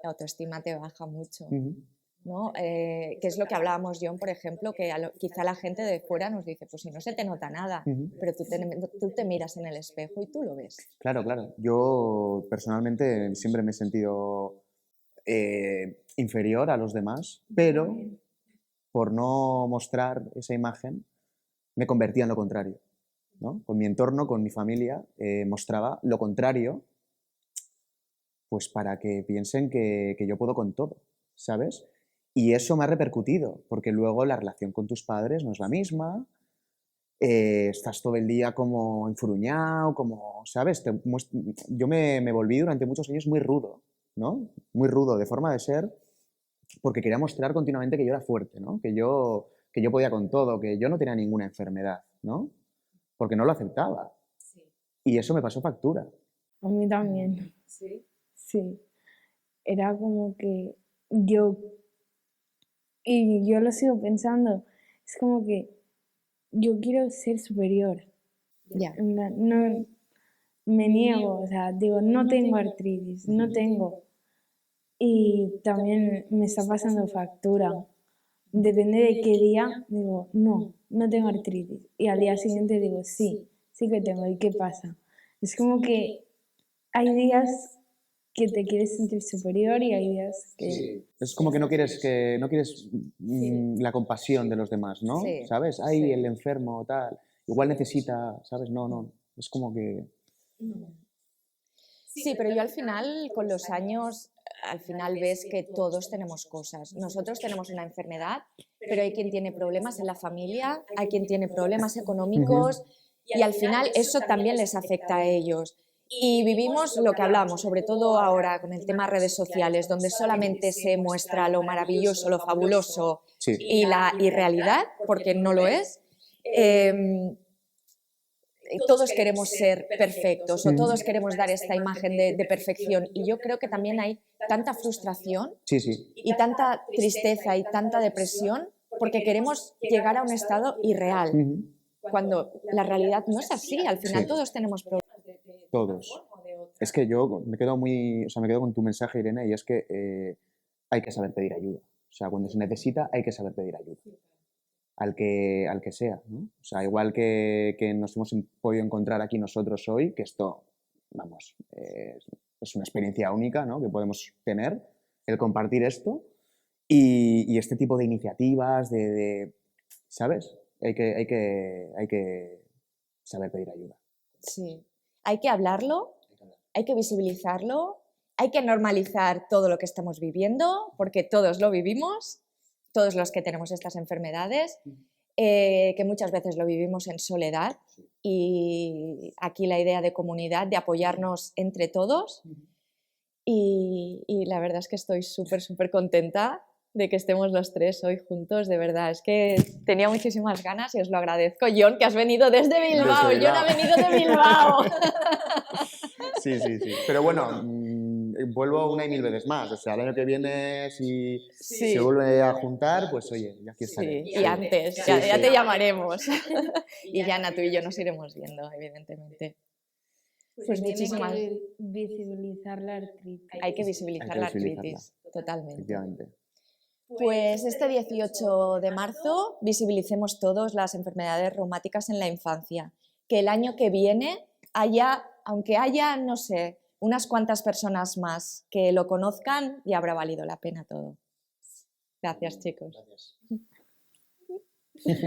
Speaker 1: la autoestima te baja mucho,
Speaker 2: Ujú.
Speaker 1: ¿no? Que es lo que hablábamos, John, por ejemplo, que quizá la gente de fuera nos dice, pues si no se te nota nada,
Speaker 2: Ujú.
Speaker 1: pero tú te miras en el espejo y tú lo ves.
Speaker 2: Claro, claro. Yo personalmente siempre me he sentido inferior a los demás, pero por no mostrar esa imagen me convertía en lo contrario, ¿no? Con mi entorno, con mi familia, mostraba lo contrario, pues para que piensen que yo puedo con todo, ¿sabes? Y eso me ha repercutido, porque luego la relación con tus padres no es la misma, estás todo el día como enfurruñado, como, ¿sabes? Yo me volví durante muchos años muy rudo, ¿no? Muy rudo de forma de ser, porque quería mostrar continuamente que yo era fuerte, ¿no? Que yo podía con todo, que yo no tenía ninguna enfermedad, ¿no? Porque no lo aceptaba. Y eso me pasó factura.
Speaker 3: A mí también,
Speaker 4: Sí.
Speaker 3: sí. Era como que yo, y yo lo sigo pensando, es como que yo quiero ser superior.
Speaker 1: Ya.
Speaker 3: En plan, no, me niego, o sea, digo, no tengo artritis, no tengo. Y también me está pasando factura. Depende de qué día, digo, no tengo artritis. Y al día siguiente digo, sí que tengo. ¿Y qué pasa? Es como que hay días que te quieres sentir superior y hay días que...
Speaker 2: Es como que no quieres la compasión de los demás, ¿no?
Speaker 1: Sí,
Speaker 2: ¿Sabes? Ay,
Speaker 1: sí.
Speaker 2: el enfermo, tal. Igual necesita, ¿sabes? No, no. Es como que...
Speaker 1: Sí, pero yo al final, con los años, al final ves que todos tenemos cosas. Nosotros tenemos una enfermedad, pero hay quien tiene problemas en la familia, hay quien tiene problemas económicos y al final eso también les afecta a ellos. Y vivimos lo que hablamos, sobre todo ahora con el tema redes sociales, donde solamente se muestra lo maravilloso, lo fabuloso
Speaker 2: Sí.
Speaker 1: y la irrealidad, porque no lo es. Todos queremos ser perfectos o todos queremos dar esta imagen de perfección y yo creo que también hay tanta frustración
Speaker 2: Sí, sí.
Speaker 1: y tanta tristeza y tanta depresión porque queremos llegar a un estado irreal,
Speaker 2: Ujú.
Speaker 1: cuando la realidad no es así, al final
Speaker 2: Sí.
Speaker 1: todos tenemos problemas.
Speaker 2: Todos. Es que yo me quedo me quedo con tu mensaje, Irene, y es que hay que saber pedir ayuda. O sea, cuando se necesita hay que saber pedir ayuda. Al que sea, ¿no? O sea, igual que nos hemos podido encontrar aquí nosotros hoy, que esto, vamos, es una experiencia única, ¿no? Que podemos tener, el compartir esto y este tipo de iniciativas, ¿sabes? Hay que saber pedir ayuda.
Speaker 1: Sí. Hay que hablarlo, hay que visibilizarlo, hay que normalizar todo lo que estamos viviendo, porque todos lo vivimos, todos los que tenemos estas enfermedades, que muchas veces lo vivimos en soledad y aquí la idea de comunidad, de apoyarnos entre todos y la verdad es que estoy súper contenta de que estemos los tres hoy juntos, de verdad, es que tenía muchísimas ganas y os lo agradezco. John, que has venido desde Bilbao,
Speaker 2: Desde
Speaker 1: John ha
Speaker 2: Bilbao.
Speaker 1: venido de Bilbao.
Speaker 2: Sí, sí, sí. Pero bueno, vuelvo una y mil veces más. O sea, el año que viene, si
Speaker 1: Sí.
Speaker 2: se vuelve a juntar, pues oye, ya aquí estaré.
Speaker 1: Sí, y antes,
Speaker 2: Sí,
Speaker 1: ya
Speaker 2: sí.
Speaker 1: te llamaremos. Y Yana, tú y yo nos iremos viendo, evidentemente. Pues muchísimas.
Speaker 3: Hay que visibilizar la artritis.
Speaker 1: Hay que visibilizar
Speaker 2: Hay que
Speaker 1: la
Speaker 2: visibilizarla.
Speaker 1: artritis, totalmente.
Speaker 2: Efectivamente.
Speaker 1: Pues este 18 de marzo visibilicemos todos las enfermedades reumáticas en la infancia. Que el año que viene aunque haya, no sé, unas cuantas personas más que lo conozcan, ya habrá valido la pena todo. Gracias, chicos.
Speaker 2: Gracias.